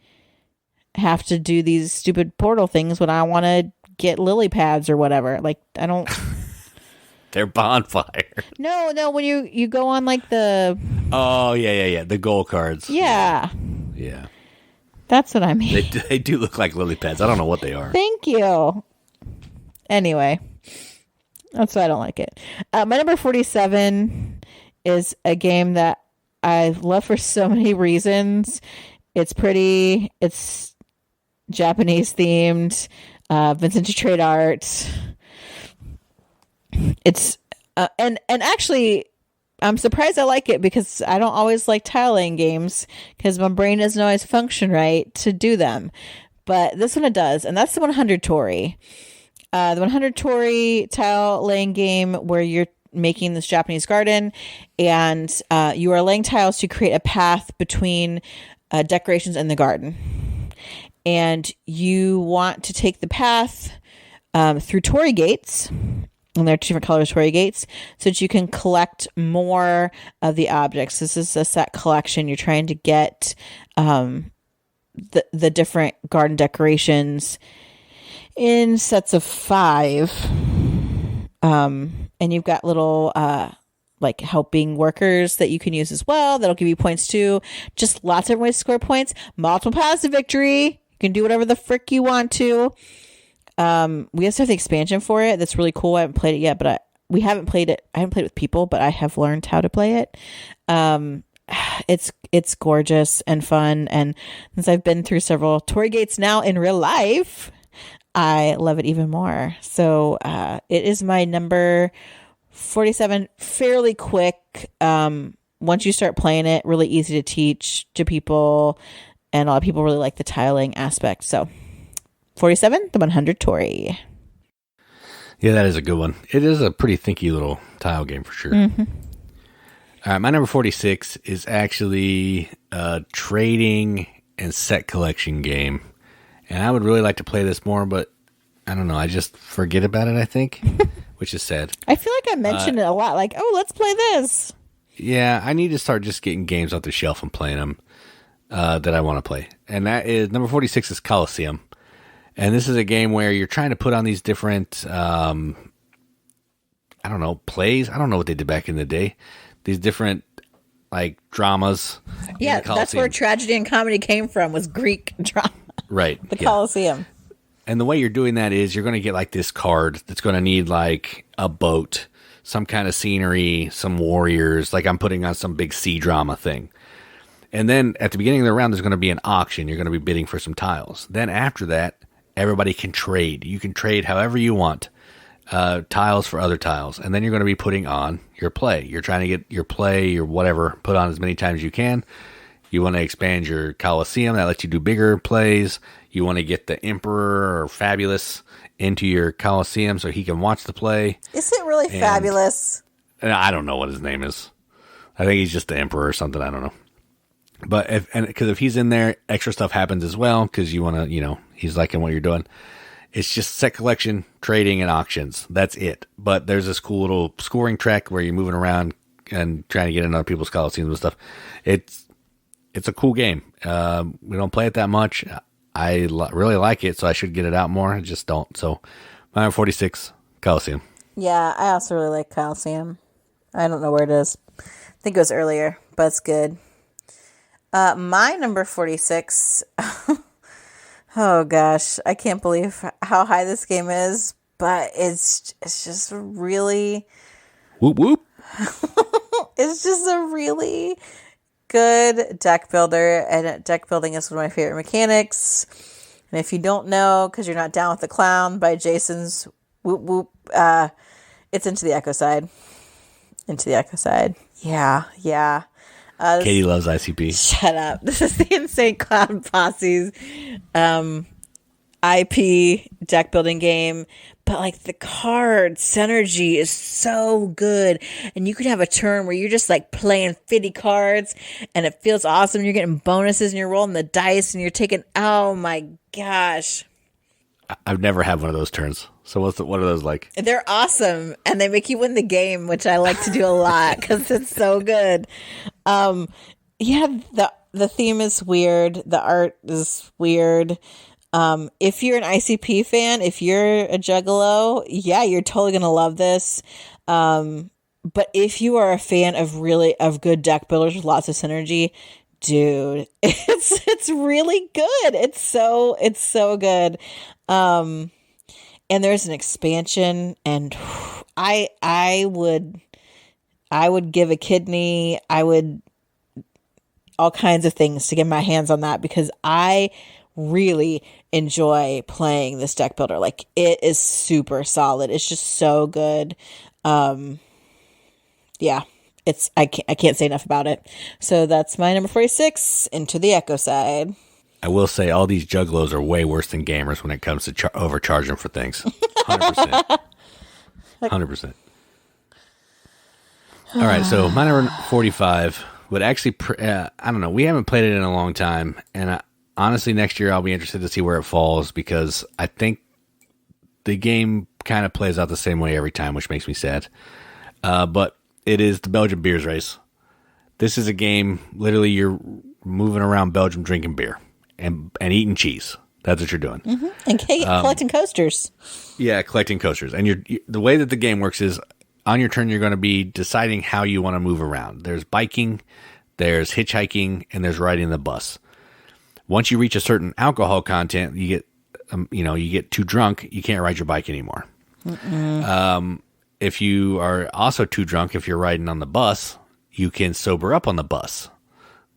have to do these stupid portal things when I want to get lily pads or whatever. Like, I don't. They're Bonfire. No. When you go on like the. Oh yeah. The goal cards. Yeah. Yeah. That's what I mean. They do look like lily pads. I don't know what they are. Thank you. Anyway, that's why I don't like it. My number 47 is a game that I love for so many reasons. It's pretty. It's Japanese themed. Vincent trade art. It's and actually, I'm surprised I like it because I don't always like tile laying games because my brain doesn't always function right to do them. But this one it does, and that's the 100 Torii. The 100 Torii tile laying game where you're making this Japanese garden, and you are laying tiles to create a path between decorations in the garden. And you want to take the path through Torii gates. And there are two different colors Torii gates so that you can collect more of the objects. This is a set collection. You're trying to get the different garden decorations in sets of 5. And you've got little like helping workers that you can use as well. That'll give you points too. Just lots of ways to score points. Multiple paths to victory. You can do whatever the frick you want to. We also have the expansion for it. That's really cool. I haven't played it yet, but we haven't played it. I haven't played it with people, but I have learned how to play it. It's gorgeous and fun. And since I've been through several Torii gates now in real life, I love it even more. So it is my number 47. Fairly quick. Once you start playing it, really easy to teach to people, and a lot of people really like the tiling aspect. So 47, the 100 Torii. Yeah, that is a good one. It is a pretty thinky little tile game for sure. Mm-hmm. All right, my number 46 is actually a trading and set collection game. And I would really like to play this more, but I don't know. I just forget about it, I think, which is sad. I feel like I mentioned it a lot. Like, oh, let's play this. Yeah, I need to start just getting games off the shelf and playing them that I want to play. And that is, number 46 is Colosseum. And this is a game where you're trying to put on these different, I don't know, plays. I don't know what they did back in the day. These different, like, dramas. Yeah, that's where tragedy and comedy came from, was Greek drama. Right. The Colosseum. And the way you're doing that is you're going to get, like, this card that's going to need, like, a boat, some kind of scenery, some warriors. Like, I'm putting on some big sea drama thing. And then at the beginning of the round, there's going to be an auction. You're going to be bidding for some tiles. Then after that, everybody can trade. You can trade however you want. Tiles for other tiles. And then you're going to be putting on your play. You're trying to get your play, your whatever, put on as many times as you can. You want to expand your Colosseum. That lets you do bigger plays. You want to get the Emperor or Fabulous into your Colosseum so he can watch the play. Is it really Fabulous? I don't know what his name is. I think he's just the Emperor or something. I don't know. But if he's in there, extra stuff happens as well because you want to, he's liking what you're doing. It's just set collection, trading, and auctions. That's it. But there's this cool little scoring track where you're moving around and trying to get in other people's Colosseums and stuff. It's a cool game. We don't play it that much. I really like it, so I should get it out more. I just don't. So, my number 46, Colosseum. Yeah, I also really like Colosseum. I don't know where it is. I think it was earlier, but it's good. My number 46... Oh gosh, I can't believe how high this game is, but it's just really... Whoop whoop. It's just a really good deck builder, and deck building is one of my favorite mechanics. And if you don't know, because you're not down with the clown by Jason's whoop whoop, it's Into the Echoside. Into the Echoside. Yeah. Katie loves ICP. Shut up. This is the Insane Clown Posse's IP deck building game. But like the card synergy is so good. And you can have a turn where you're just like playing 50 cards and it feels awesome. You're getting bonuses and you're rolling the dice and you're taking, oh my gosh. I've never had one of those turns. So what are those like? They're awesome, and they make you win the game, which I like to do a lot because it's so good. Yeah, the theme is weird. The art is weird. If you're an ICP fan, if you're a Juggalo, yeah, you're totally gonna love this. But if you are a fan of good deck builders with lots of synergy, dude, it's really good. It's so good. And there's an expansion, and I would give a kidney. I would all kinds of things to get my hands on that because I really enjoy playing this deck builder. Like, it is super solid. It's just so good. Yeah, I can't say enough about it. So that's my number 46, Into the Echoside. I will say all these juggalos are way worse than gamers when it comes to overcharging for things. 100%. 100%. All right, so my number 45 would actually, I don't know, we haven't played it in a long time, and honestly, next year I'll be interested to see where it falls because I think the game kind of plays out the same way every time, which makes me sad. But it is the Belgian Beers Race. This is a game, literally you're moving around Belgium drinking beer. And eating cheese. That's what you're doing. Mm-hmm. And collecting coasters. Yeah, collecting coasters. And the way that the game works is on your turn, you're going to be deciding how you want to move around. There's biking, there's hitchhiking, and there's riding the bus. Once you reach a certain alcohol content, you get too drunk, you can't ride your bike anymore. If you are also too drunk, if you're riding on the bus, you can sober up on the bus.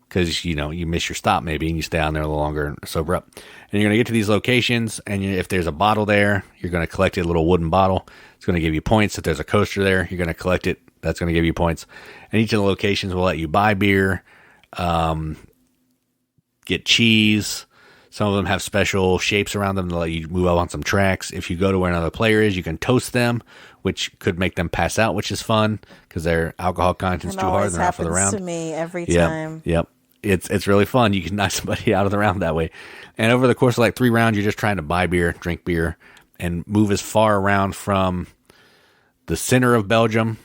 Because, you miss your stop maybe and you stay on there a little longer and sober up. And you're going to get to these locations, and if there's a bottle there, you're going to collect a little wooden bottle. It's going to give you points. If there's a coaster there, you're going to collect it. That's going to give you points. And each of the locations will let you buy beer, get cheese. Some of them have special shapes around them to let you move up on some tracks. If you go to where another player is, you can toast them, which could make them pass out, which is fun because their alcohol content's too hard. They're not for the round. It happens to me every time. Yep. It's really fun. You can knock somebody out of the round that way. And over the course of like 3 rounds, you're just trying to buy beer, drink beer, and move as far around from the center of Belgium,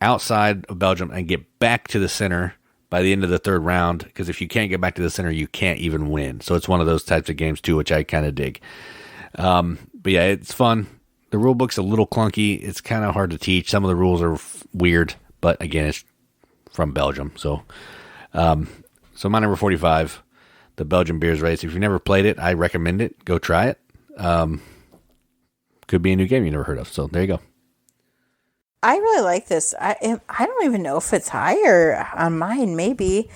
outside of Belgium, and get back to the center by the end of the 3rd round. Because if you can't get back to the center, you can't even win. So it's one of those types of games too, which I kind of dig. But yeah, it's fun. The rule book's a little clunky. It's kind of hard to teach. Some of the rules are weird, but again, it's from Belgium. So my number 45, the Belgian Beers Race. If you've never played it, I recommend it. Go try it. Could be a new game you never heard of. So there you go. I really like this. I don't even know if it's higher on mine. Maybe.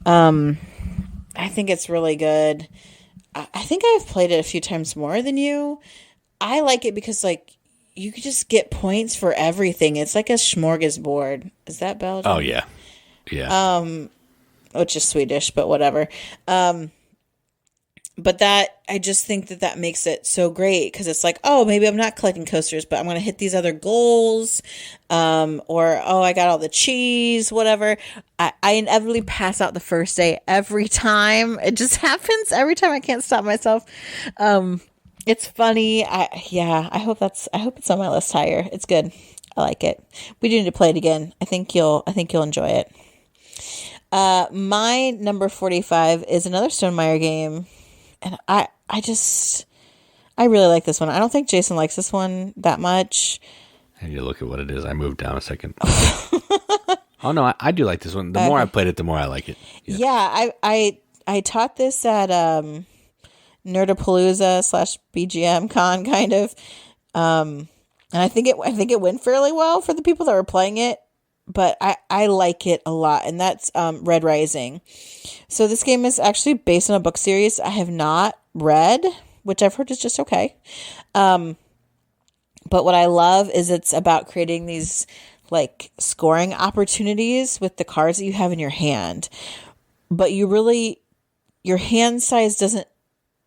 I think it's really good. I think I've played it a few times more than you. I like it because you could just get points for everything. It's like a smorgasbord. Is that Belgian? Oh yeah, yeah. Which is Swedish, but whatever. But I just think that makes it so great because it's like, oh, maybe I'm not collecting coasters, but I'm going to hit these other goals. Or, oh, I got all the cheese, whatever. I inevitably pass out the first day every time. It just happens every time. I can't stop myself. It's funny. I hope it's on my list higher. It's good. I like it. We do need to play it again. I think you'll enjoy it. My number 45 is another Stonemaier game, and I really like this one. I don't think Jason likes this one that much. I need to look at what it is. I moved down a second. Oh no, I do like this one. The more I played it, the more I like it. Yeah, I taught this at Nerdapalooza / BGM Con kind of, and I think it went fairly well for the people that were playing it. But I like it a lot, and that's Red Rising. So this game is actually based on a book series I have not read, which I've heard is just okay. But what I love is it's about creating these scoring opportunities with the cards that you have in your hand. But your hand size doesn't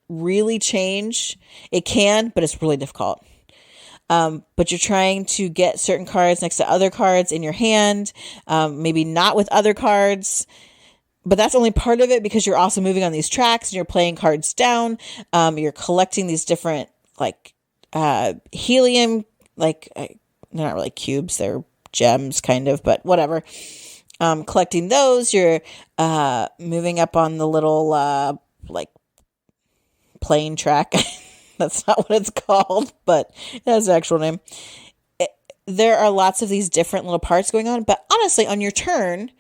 really change. It can, but it's really difficult. But you're trying to get certain cards next to other cards in your hand, maybe not with other cards, but that's only part of it because you're also moving on these tracks and you're playing cards down. You're collecting these different helium, they're not really cubes, they're gems kind of, but whatever. Collecting those, you're moving up on the little plane track. That's not what it's called, but it has an actual name. There are lots of these different little parts going on, but honestly, on your turn,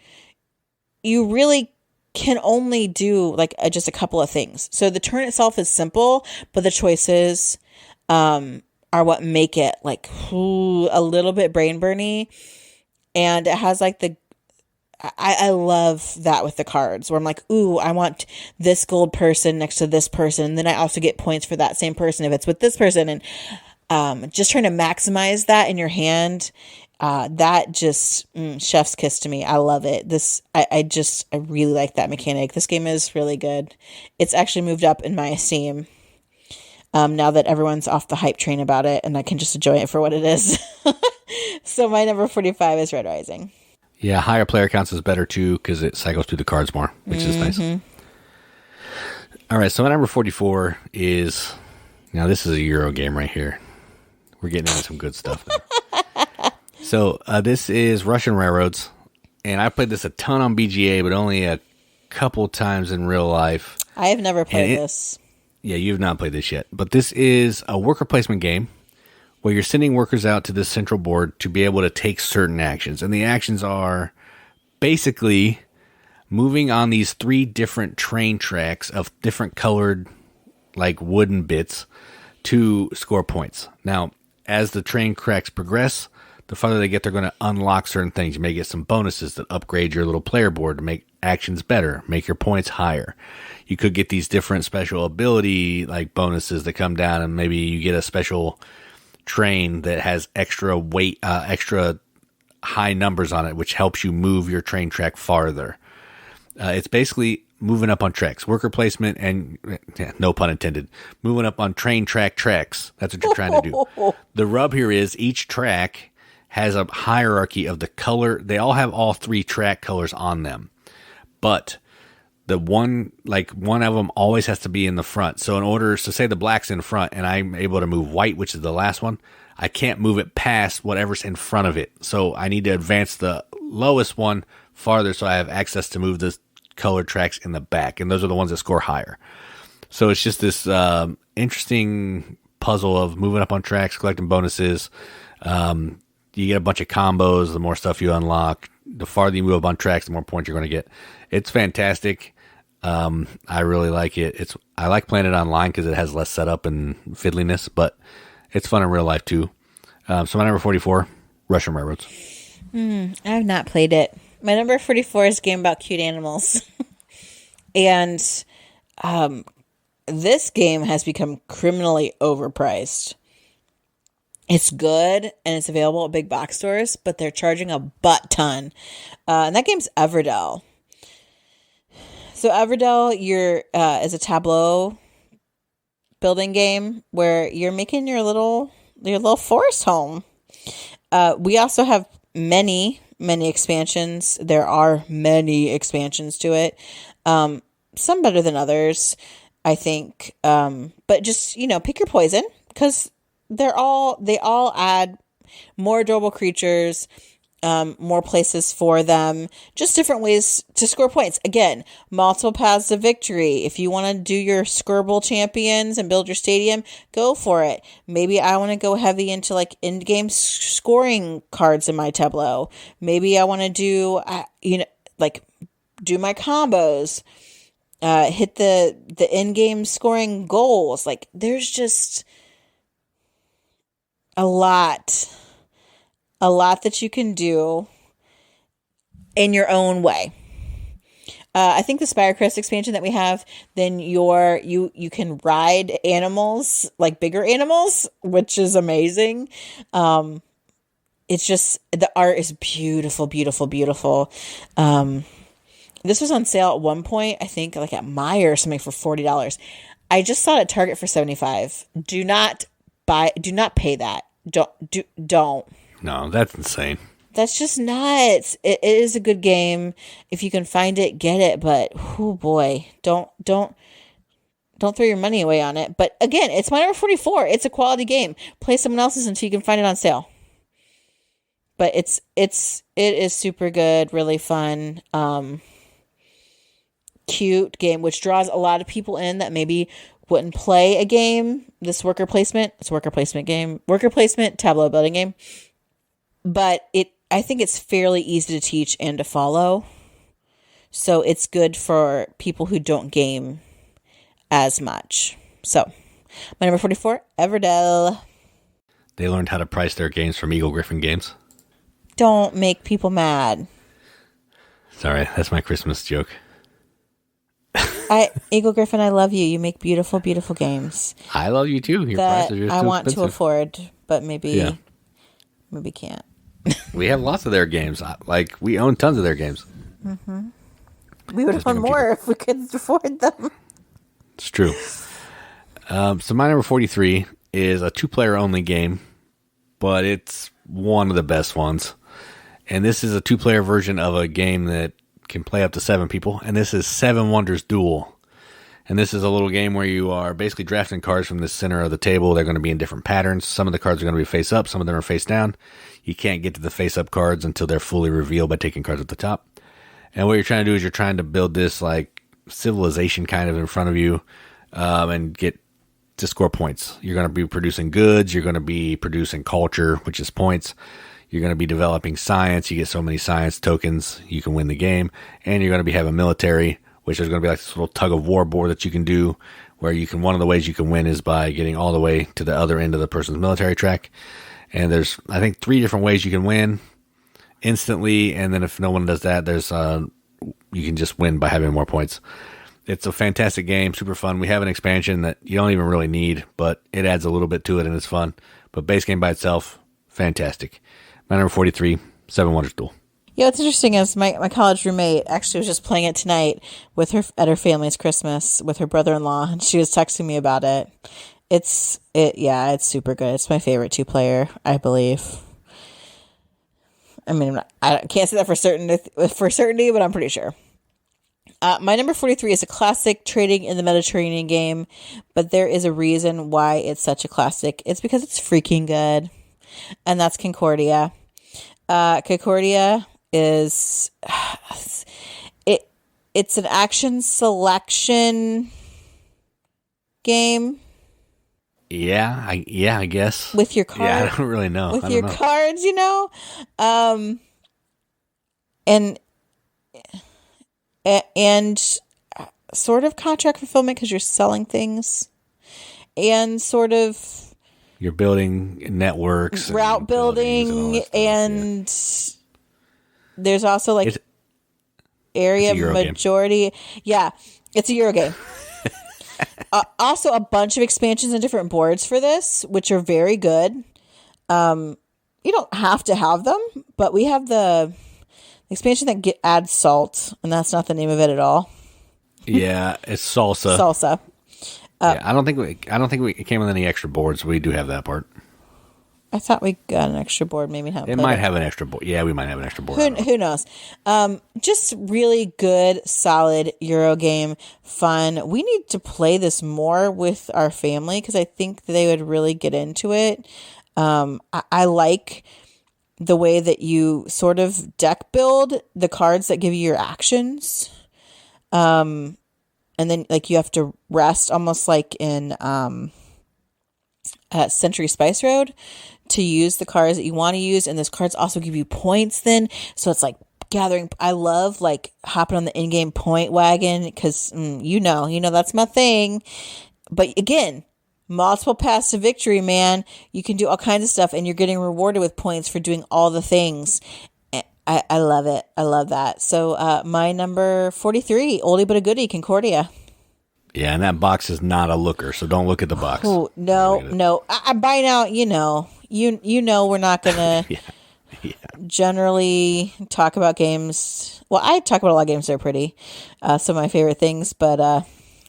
you really can only do just a couple of things. So the turn itself is simple, but the choices are what make it a little bit brain burny, and it has I love that with the cards where I'm like, ooh, I want this gold person next to this person. And then I also get points for that same person if it's with this person. And just trying to maximize that in your hand. That just chef's kiss to me. I love it. I really like that mechanic. This game is really good. It's actually moved up in my esteem. Now that everyone's off the hype train about it and I can just enjoy it for what it is. So my number 45 is Red Rising. Yeah, higher player counts is better too because it cycles through the cards more, which is nice. All right, so my number 44 is, now this is a Euro game right here. We're getting into some good stuff now. So this is Russian Railroads, and I played this a ton on BGA, but only a couple times in real life. I have never played this. Yeah, you've not played this yet, but this is a worker placement game where you're sending workers out to this central board to be able to take certain actions. And the actions are basically moving on these 3 different train tracks of different colored, like wooden bits to score points. Now, as the train tracks progress, the farther they get, they're going to unlock certain things. You may get some bonuses that upgrade your little player board to make actions better, make your points higher. You could get these different special ability like bonuses that come down, and maybe you get a special train that has extra weight, extra high numbers on it, which helps you move your train track farther. It's basically moving up on tracks, worker placement, and no pun intended, moving up on train track tracks. That's what you're trying to do. The rub here is each track has a hierarchy of the color. They all have all 3 track colors on them, but the one of them always has to be in the front. So in order to say the black's in front and I'm able to move white, which is the last one, I can't move it past whatever's in front of it. So I need to advance the lowest one farther so I have access to move the colored tracks in the back. And those are the ones that score higher. So it's just this interesting puzzle of moving up on tracks, collecting bonuses. You get a bunch of combos. The more stuff you unlock, the farther you move up on tracks, the more points you're going to get. It's fantastic. I really like it. I like playing it online because it has less setup and fiddliness, but it's fun in real life too. So my number 44, Russian Railroads. I have not played it. My number 44 is a game about cute animals. And this game has become criminally overpriced. It's good, and it's available at big box stores, but they're charging a butt ton. And that game's Everdell. So Everdell, is a tableau building game where you're making your little forest home. We also have many expansions. There are many expansions to it. Some better than others, I think. But just, pick your poison, because they all add more adorable creatures, more places for them, just different ways to score points. Again, multiple paths to victory. If you want to do your Skirble champions and build your stadium, go for it. Maybe I want to go heavy into like in-game scoring cards in my tableau. Maybe I want to do, do my combos, hit the in-game scoring goals. Like, there's just a lot that you can do in your own way. I think the Spirecrest expansion that we have, then you can ride animals, like bigger animals, which is amazing. It's just, the art is beautiful, beautiful, beautiful. This was on sale at one point, I think like at Meijer or something for $40. I just saw it at Target for $75. Do not pay that. Don't. No, that's insane. That's just nuts. It is a good game. If you can find it, get it. But oh boy, don't throw your money away on it. But again, it's my number 44. It's a quality game. Play someone else's until you can find it on sale. But it is super good, really fun, cute game, which draws a lot of people in that maybe wouldn't play a game. It's a worker placement tableau building game. But I think it's fairly easy to teach and to follow. So it's good for people who don't game as much. So my number 44, Everdell. They learned how to price their games from Eagle Griffin Games. Don't make people mad. Sorry, that's my Christmas joke. Eagle Griffin, I love you. You make beautiful, beautiful games. I love you too. Your that prices are I want expensive. to afford, but maybe can't. We have lots of their games. We own tons of their games. Mm-hmm. We would own more if we could afford them. It's true. So my number 43 is a 2-player only game, but it's one of the best ones. And this is a 2-player version of a game that can play up to 7 people. And this is Seven Wonders Duel. And this is a little game where you are basically drafting cards from the center of the table. They're going to be in different patterns. Some of the cards are going to be face up. Some of them are face down. You can't get to the face up cards until they're fully revealed by taking cards at the top. And what you're trying to do is you're trying to build this like civilization kind of in front of you. and get to score points. You're going to be producing goods. You're going to be producing culture, which is points. You're going to be developing science. You get so many science tokens, you can win the game. And you're going to be having military, which is going to be like this little tug of war board that you can do, where you can, one of the ways you can win is by getting all the way to the other end of the person's military track. And there's, I think, 3 different ways you can win instantly. And then if no one does that, there's, you can just win by having more points. It's a fantastic game, super fun. We have an expansion that you don't even really need, but it adds a little bit to it and it's fun. But base game by itself, fantastic. My number 43, Seven Wonders Duel. Yeah, what's interesting is my college roommate actually was just playing it tonight with her at her family's Christmas with her brother-in-law, and she was texting me about it. It's super good. It's my favorite 2-player, I believe. I mean, I can't say that for certainty, but I'm pretty sure. My number 43 is a classic trading in the Mediterranean game, but there is a reason why it's such a classic. It's because it's freaking good, and that's Concordia. Concordia is it's an action selection game. Yeah, I guess with your cards. Yeah, I don't really know. With your cards, and sort of contract fulfillment because you're selling things, and sort of you're building networks, route building, and there's also like area majority. Game. Yeah, it's a Euro game. Also, a bunch of expansions and different boards for this, which are very good. You don't have to have them, but we have the expansion that adds salt, and that's not the name of it at all. Yeah, it's salsa. Salsa. Yeah, I don't think it came with any extra boards. We do have that part. I thought we got an extra board. Maybe not. It might have an extra board. Yeah, we might have an extra board. Who knows? Just really good, solid Euro game. Fun. We need to play this more with our family because I think they would really get into it. I like the way that you sort of deck build the cards that give you your actions. And then like you have to rest almost like in at Century Spice Road to use the cards that you want to use, and those cards also give you points then, so it's like gathering. I love like hopping on the in-game point wagon because that's my thing. But again, multiple paths to victory, man. You can do all kinds of stuff, and you're getting rewarded with points for doing all the things. I love it. I love that. So my number 43, oldie but a goodie, Concordia. Yeah, and that box is not a looker, so don't look at the box. Oh, no. I by now, we're not going to generally talk about games. Well, I talk about a lot of games that are pretty. Some of my favorite things, but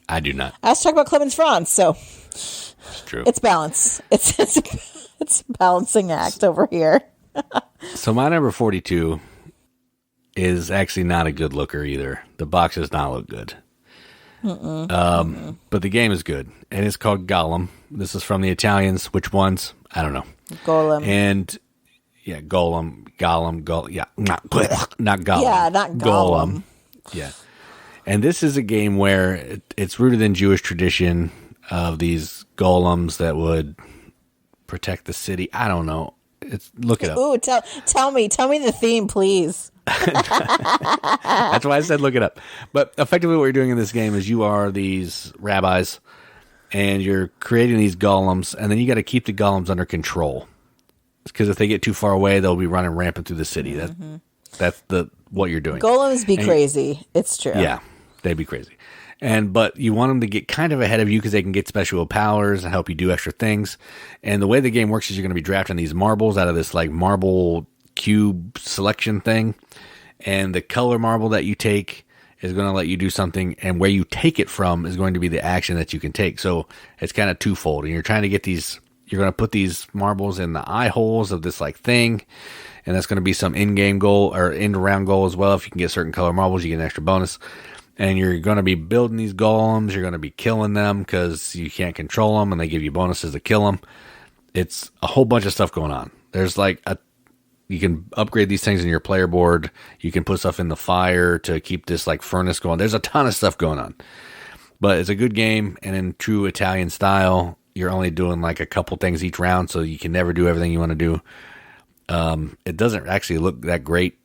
I do not. I was talking about Clemens Franz, so it's true. It's balance. It's a balancing act over here. So my number 42 is actually not a good looker either. The box does not look good. But the game is good, and it's called Golem. This is from the Italians. Which ones? I don't know. Golem. And yeah, Golem. Yeah, not Golem. Yeah, not Golem. Yeah. And this is a game where it's rooted in Jewish tradition of these golems that would protect the city. I don't know. Look it up. Ooh, tell me the theme, please. That's why I said look it up. But effectively what you're doing in this game is you are these rabbis and you're creating these golems, and then you got to keep the golems under control. Because if they get too far away, they'll be running rampant through the city. That's what you're doing. Golems be crazy. It's true. Yeah, they'd be crazy. But you want them to get kind of ahead of you because they can get special powers and help you do extra things. And the way the game works is you're going to be drafting these marbles out of this like marble cube selection thing. And the color marble that you take is going to let you do something. And where you take it from is going to be the action that you can take. So it's kind of twofold. And you're trying to get these, you're going to put these marbles in the eye holes of this like thing. And that's going to be some in-game goal or end-round goal as well. If you can get certain color marbles, you get an extra bonus. And you're going to be building these golems. You're going to be killing them because you can't control them, and they give you bonuses to kill them. It's a whole bunch of stuff going on. There's like you can upgrade these things in your player board. You can put stuff in the fire to keep this like furnace going. There's a ton of stuff going on. But it's a good game, and in true Italian style, you're only doing like a couple things each round, so you can never do everything you want to do. It doesn't actually look that great,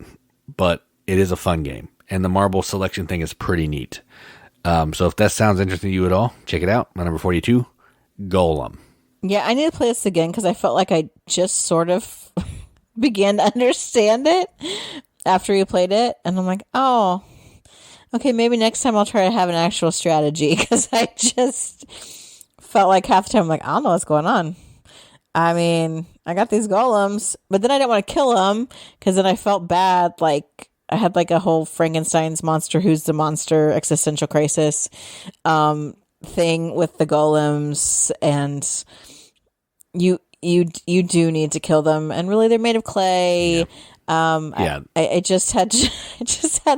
but it is a fun game. And the marble selection thing is pretty neat. So if that sounds interesting to you at all, check it out. My number 42, Golem. Yeah, I need to play this again because I felt like I just sort of began to understand it after we played it. And I'm like, oh, okay, maybe next time I'll try to have an actual strategy because I just felt like half the time I'm like, I don't know what's going on. I mean, I got these golems, but then I didn't want to kill them because then I felt bad. Like I had like a whole Frankenstein's monster, who's the monster existential crisis thing with the golems, and you do need to kill them, and really they're made of clay. Yeah. I just had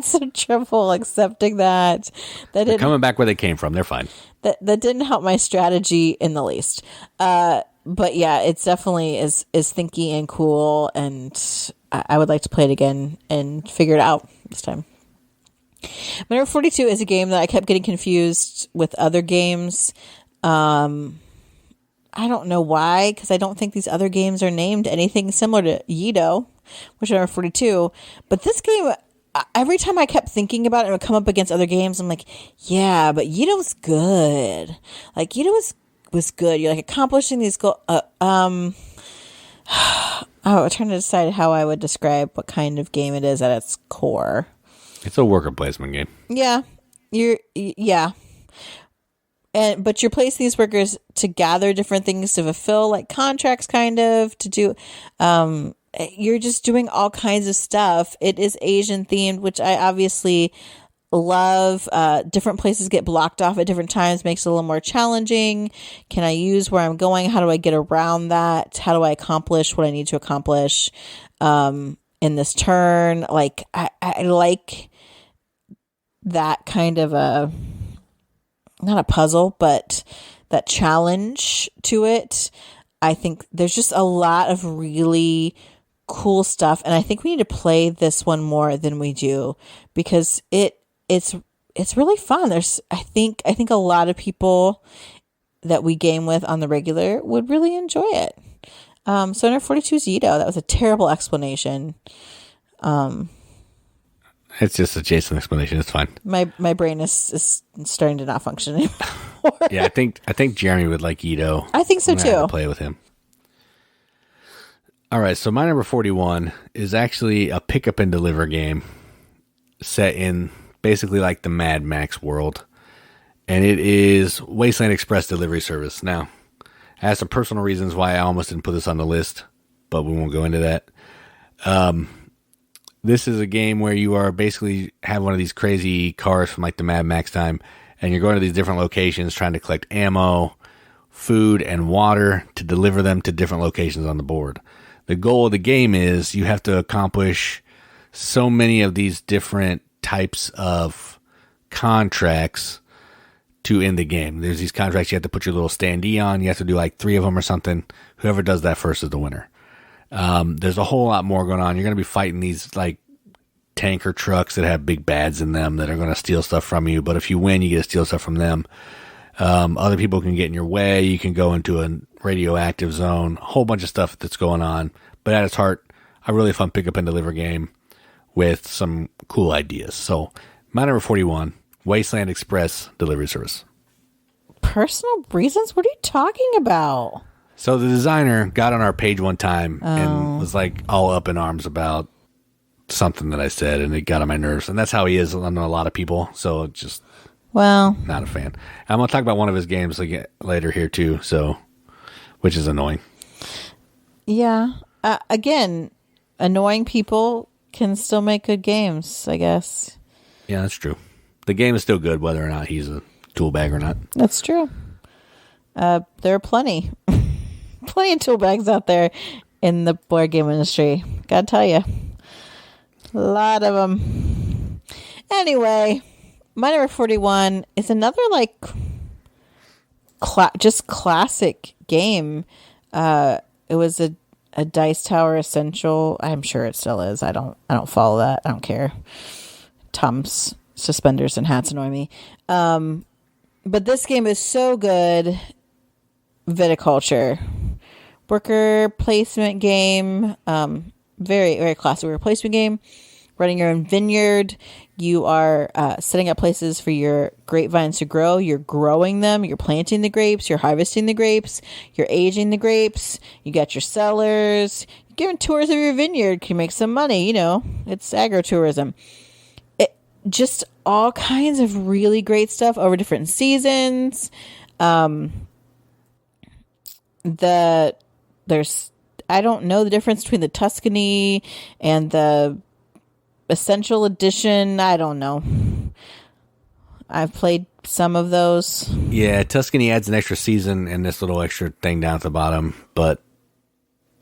some trouble accepting that. They're coming back where they came from. They're fine. That didn't help my strategy in the least. But yeah, it's definitely is thinky and cool, and I would like to play it again and figure it out this time. My number 42 is a game that I kept getting confused with other games. I don't know why, because I don't think these other games are named anything similar to Yedo, which is number 42. But this game, every time I kept thinking about it, it would come up against other games. I'm like, yeah, but Yedo's good. Like, Yedo was good. You're like accomplishing these goals. I'm trying to decide how I would describe what kind of game it is at its core. It's a worker placement game. Yeah. Yeah. But you're placing these workers to gather different things to fulfill, like contracts, kind of, to do. You're just doing all kinds of stuff. It is Asian themed, which I obviously love. Different places get blocked off at different times, makes it a little more challenging. Can I use where I'm going? How do I get around that? How do I accomplish what I need to accomplish in this turn? Like, I like that kind of not a puzzle, but that challenge to it. I think there's just a lot of really cool stuff, and I think we need to play this one more than we do because it's really fun. I think a lot of people that we game with on the regular would really enjoy it. So number 42 is Yedo. That was a terrible explanation. It's just a Jason explanation. It's fine. My brain is starting to not function anymore. Yeah, I think Jeremy would like Yedo. I think so too. To play with him. All right, so my number 41 is actually a pick up and deliver game set in basically like the Mad Max world, and it is Wasteland Express delivery service. Now, I have some personal reasons why I almost didn't put this on the list, but we won't go into that. This is a game where you are basically have one of these crazy cars from like the Mad Max time, and you're going to these different locations trying to collect ammo, food, and water to deliver them to different locations on the board. The goal of the game is you have to accomplish so many of these different types of contracts to end the game. There's these contracts you have to put your little standee on. You have to do like 3 of them or something. Whoever does that first is the winner. There's a whole lot more going on. You're going to be fighting these like tanker trucks that have big bads in them that are going to steal stuff from you. But if you win, you get to steal stuff from them. Other people can get in your way. You can go into a radioactive zone, a whole bunch of stuff that's going on. But at its heart, a really fun pick up and deliver game with some cool ideas. So my number 41, Wasteland Express delivery service. Personal reasons? What are you talking about? So the designer got on our page one time and was like all up in arms about something that I said, and it got on my nerves. And that's how he is on a lot of people. So it's just, well, not a fan. I'm going to talk about one of his games later here too. So, which is annoying. Yeah. Again, annoying people can still make good games, I guess. Yeah, that's true. The game is still good, whether or not he's a tool bag or not. That's true. There are plenty of tool bags out there in the board game industry. Gotta tell you. A lot of them. Anyway, my number 41 is another like just classic game. It was a Dice Tower Essential. I'm sure it still is. I don't follow that. I don't care. Tom's suspenders and hats annoy me. But this game is so good. Viticulture. Worker placement game. Very, very classic worker placement game. Running your own vineyard. You are setting up places for your grapevines to grow. You're growing them. You're planting the grapes. You're harvesting the grapes. You're aging the grapes. You got your cellars. You're giving tours of your vineyard. Can you make some money? You know, it's agritourism. Just all kinds of really great stuff over different seasons. I don't know the difference between the Tuscany and the Essential Edition. I don't know. I've played some of those. Yeah, Tuscany adds an extra season and this little extra thing down at the bottom, but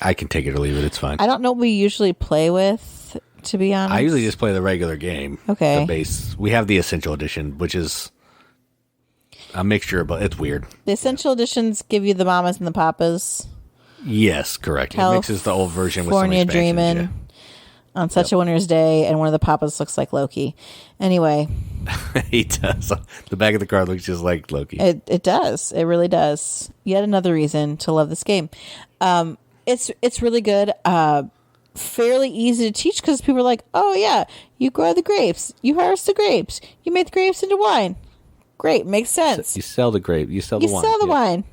I can take it or leave it. It's fine. I don't know what we usually play with, to be honest. I usually just play the regular game. Okay. The base. We have the Essential Edition, which is a mixture, but it's weird. The Essential Editions give you the mamas and the papas. Yes, correct. It mixes the old version with some California expansions. Dreamin'. Yeah. On such a winter's day, and one of the papas looks like Loki. Anyway. He does. The back of the card looks just like Loki. It does. It really does. Yet another reason to love this game. It's really good. Fairly easy to teach because people are like, oh yeah, you grow the grapes. You harvest the grapes. You make the grapes into wine. Great. Makes sense. You sell the grape. You sell the wine. You sell the wine.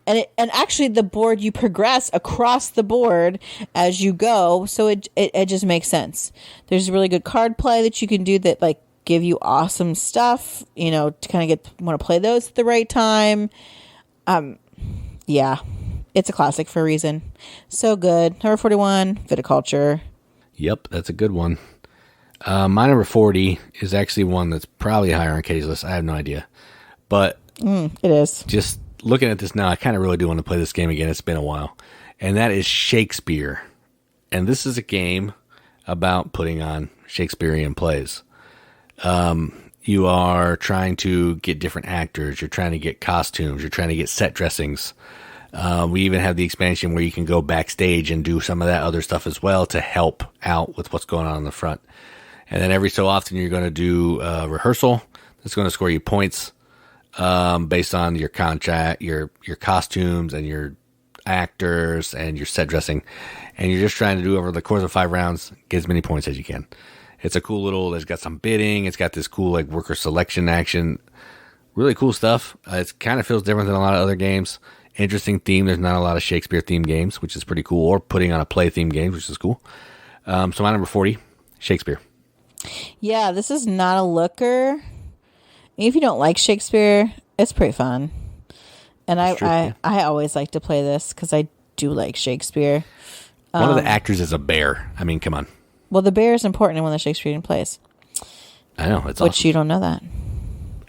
And actually the board, you progress across the board as you go, so it just makes sense. There's really good card play that you can do that like give you awesome stuff, you know, to kind of want to play those at the right time. Yeah, it's a classic for a reason. So good. Number 41, Viticulture. Yep, that's a good one. My number 40 is actually one that's probably higher on Katie's list. I have no idea, but it is. Just looking at this now, I kind of really do want to play this game again. It's been a while. And that is Shakespeare. And this is a game about putting on Shakespearean plays. You are trying to get different actors. You're trying to get costumes. You're trying to get set dressings. We even have the expansion where you can go backstage and do some of that other stuff as well to help out with what's going on in the front. And then every so often you're going to do a rehearsal that's going to score you points. Based on your contract, your costumes and your actors and your set dressing. And you're just trying to do over the course of 5 rounds, get as many points as you can. It's a cool it's got some bidding. It's got this cool like worker selection action. Really cool stuff. It kind of feels different than a lot of other games. Interesting theme. There's not a lot of Shakespeare themed games, which is pretty cool, or putting on a play themed games, which is cool. So my number 40, Shakespeare. Yeah, this is not a looker. If you don't like Shakespeare, it's pretty fun. And I always like to play this because I do like Shakespeare. One of the actors is a bear. I mean, come on. Well, the bear is important in one of the Shakespearean plays. I know. It's Which awesome. you don't know that.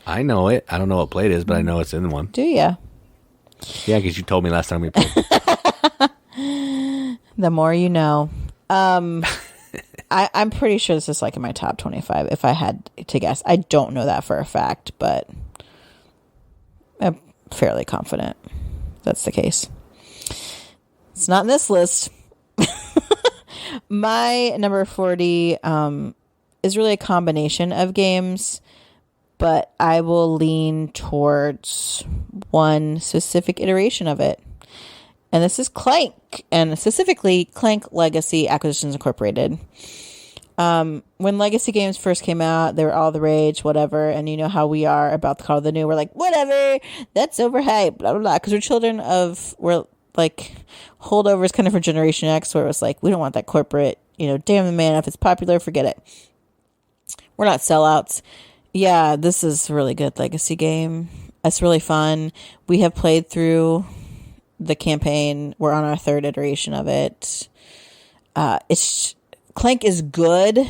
I know it. I don't know what play it is, but I know it's in one. Do ya? Yeah, because you told me last time we played. The more you know. I'm pretty sure this is like in my top 25 if I had to guess. I don't know that for a fact, but I'm fairly confident that's the case. It's not in this list. My number 40 is really a combination of games, but I will lean towards one specific iteration of it. And this is Clank, and specifically Clank Legacy Acquisitions Incorporated. When Legacy games first came out, they were all the rage, whatever. And you know how we are about the Call of the New. We're like, whatever, that's overhyped, blah, blah, blah. Because we're like holdovers kind of for Generation X, where it was like, we don't want that corporate, damn the man, if it's popular, forget it. We're not sellouts. Yeah, this is a really good Legacy game. It's really fun. We have played through the campaign. We're on our 3rd iteration of it. Clank is good,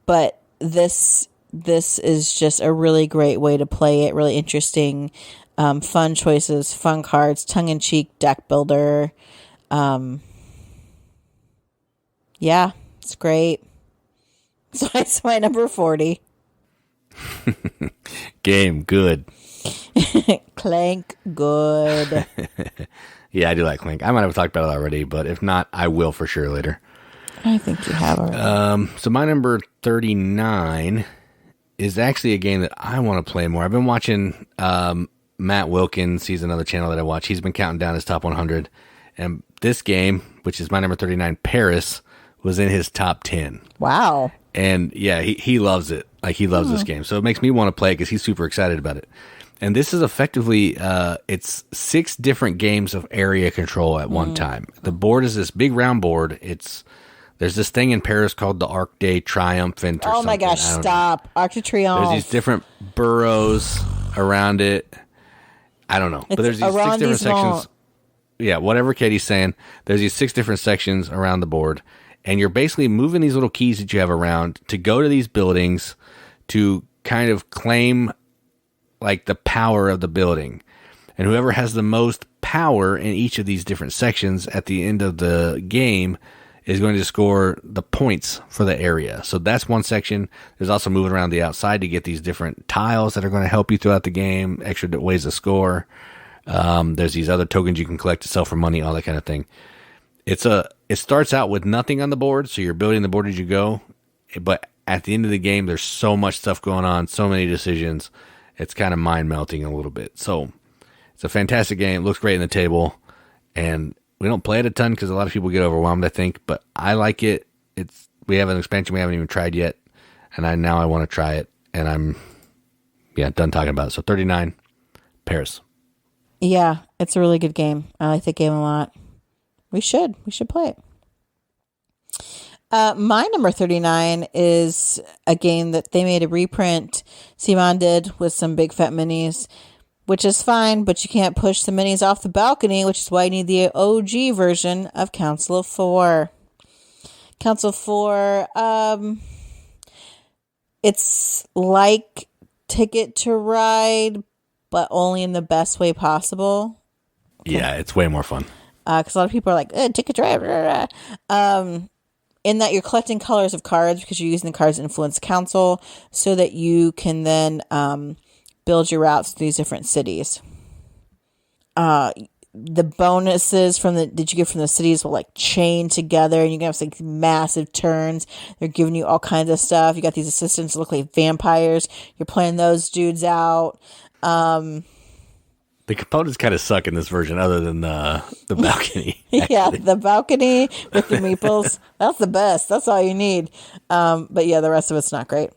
but this is just a really great way to play it. Really interesting, fun choices, fun cards, tongue-in-cheek deck builder. Yeah, it's great. So it's my number 40. Game, good. Clank, good. Yeah, I do like Clank. I might have talked about it already, but if not, I will for sure later. I think you have already. So my number 39 is actually a game that I want to play more. I've been watching Matt Wilkins. He's another channel that I watch. He's been counting down his top 100. And this game, which is my number 39, Paris, was in his top 10. Wow. And yeah, he loves it. Like, he loves this game. So it makes me want to play it because he's super excited about it. And this is effectively, it's 6 different games of area control at one time. The board is this big round board. There's this thing in Paris called the Arc de Triumphant or something. Oh my gosh, stop. Arc de Triomphe. There's these different boroughs around it. I don't know. But there's these 6 different sections. Yeah, whatever Katie's saying. There's these 6 different sections around the board. And you're basically moving these little keys that you have around to go to these buildings to kind of claim like the power of the building. And whoever has the most power in each of these different sections at the end of the game is going to score the points for the area. So that's one section. There's also moving around the outside to get these different tiles that are going to help you throughout the game, extra ways to score. There's these other tokens you can collect to sell for money, all that kind of thing. It starts out with nothing on the board, so you're building the board as you go. But at the end of the game, there's so much stuff going on, so many decisions. It's kind of mind-melting a little bit. So it's a fantastic game. It looks great in the table. And we don't play it a ton because a lot of people get overwhelmed, I think. But I like it. We have an expansion we haven't even tried yet. And now I want to try it. And I'm done talking about it. So 39, Paris. Yeah, it's a really good game. I like that game a lot. We should play it. My number 39 is a game that they made a reprint. Simon did with some big fat minis, which is fine, but you can't push the minis off the balcony, which is why you need the OG version of Council of Four. Council of Four, it's like Ticket to Ride, but only in the best way possible. Okay. Yeah, it's way more fun. Because a lot of people are like, Ticket to Ride. In that you're collecting colors of cards because you're using the cards to influence council so that you can then build your routes to these different cities. The bonuses that you get from the cities will like chain together and you can have like massive turns. They're giving you all kinds of stuff. You got these assistants that look like vampires. You're playing those dudes out. The components kind of suck in this version other than the balcony. Yeah, the balcony with the meeples. That's the best. That's all you need. But yeah, the rest of it's not great.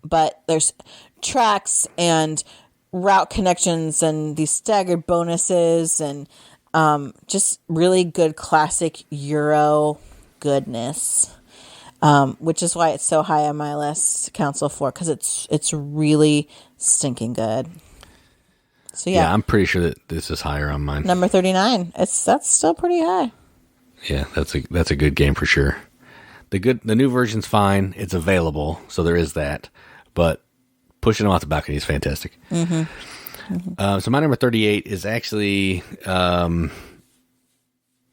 But there's tracks and route connections and these staggered bonuses and just really good classic Euro goodness. Which is why it's so high on my list, Council 4, because it's really stinking good. So yeah, I'm pretty sure that this is higher on mine. Number 39. That's still pretty high. Yeah, that's a good game for sure. The new version's fine. It's available, so there is that. But pushing them off the balcony is fantastic. Mm-hmm. Mm-hmm. So my number 38 is actually the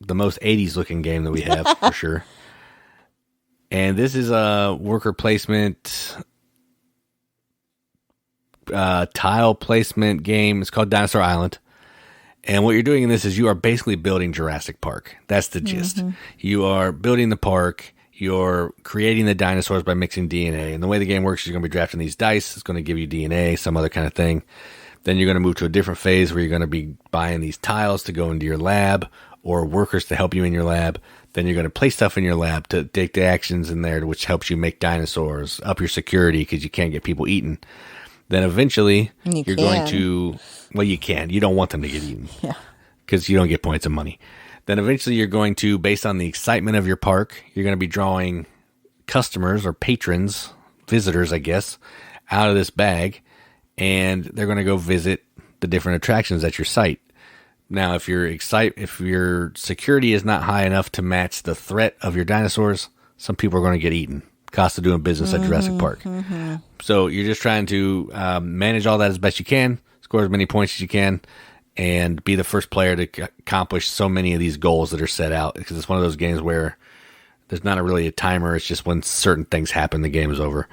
most 80s looking game that we have for sure. And this is a worker placement tile placement game. It's called Dinosaur Island. And what you're doing in this is you are basically building Jurassic Park. That's the gist. Mm-hmm. You are building the park. You're creating the dinosaurs by mixing DNA. And the way the game works is you're going to be drafting these dice. It's going to give you DNA, some other kind of thing. Then you're going to move to a different phase where you're going to be buying these tiles to go into your lab or workers to help you in your lab. Then you're going to place stuff in your lab to take the actions in there, which helps you make dinosaurs, up your security because you can't get people eaten. Then eventually you're going to, well, you can. You don't want them to get eaten because you don't get points and money. Then eventually you're going to, based on the excitement of your park, you're going to be drawing customers or patrons, visitors, I guess, out of this bag, and they're going to go visit the different attractions at your site. Now, if your security is not high enough to match the threat of your dinosaurs, some people are going to get eaten. Cost of doing business at Jurassic Park. Mm-hmm. So you're just trying to manage all that as best you can, score as many points as you can, and be the first player to accomplish so many of these goals that are set out. Because it's one of those games where there's not really a timer. It's just when certain things happen, the game is over.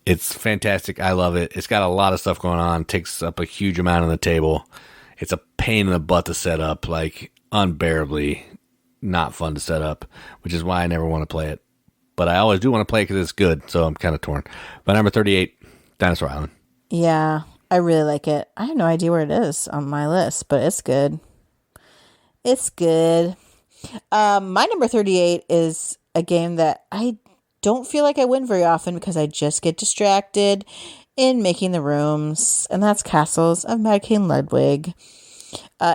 It's fantastic. I love it. It's got a lot of stuff going on. It takes up a huge amount on the table. It's a pain in the butt to set up, like unbearably not fun to set up, which is why I never want to play it. but I always do want to play it because it's good, so I'm kind of torn. But number 38, Dinosaur Island. Yeah, I really like it. I have no idea where it is on my list, but it's good. It's good. My number 38 is a game that I don't feel like I win very often because I just get distracted in making the rooms, and that's Castles of Mad King Ludwig.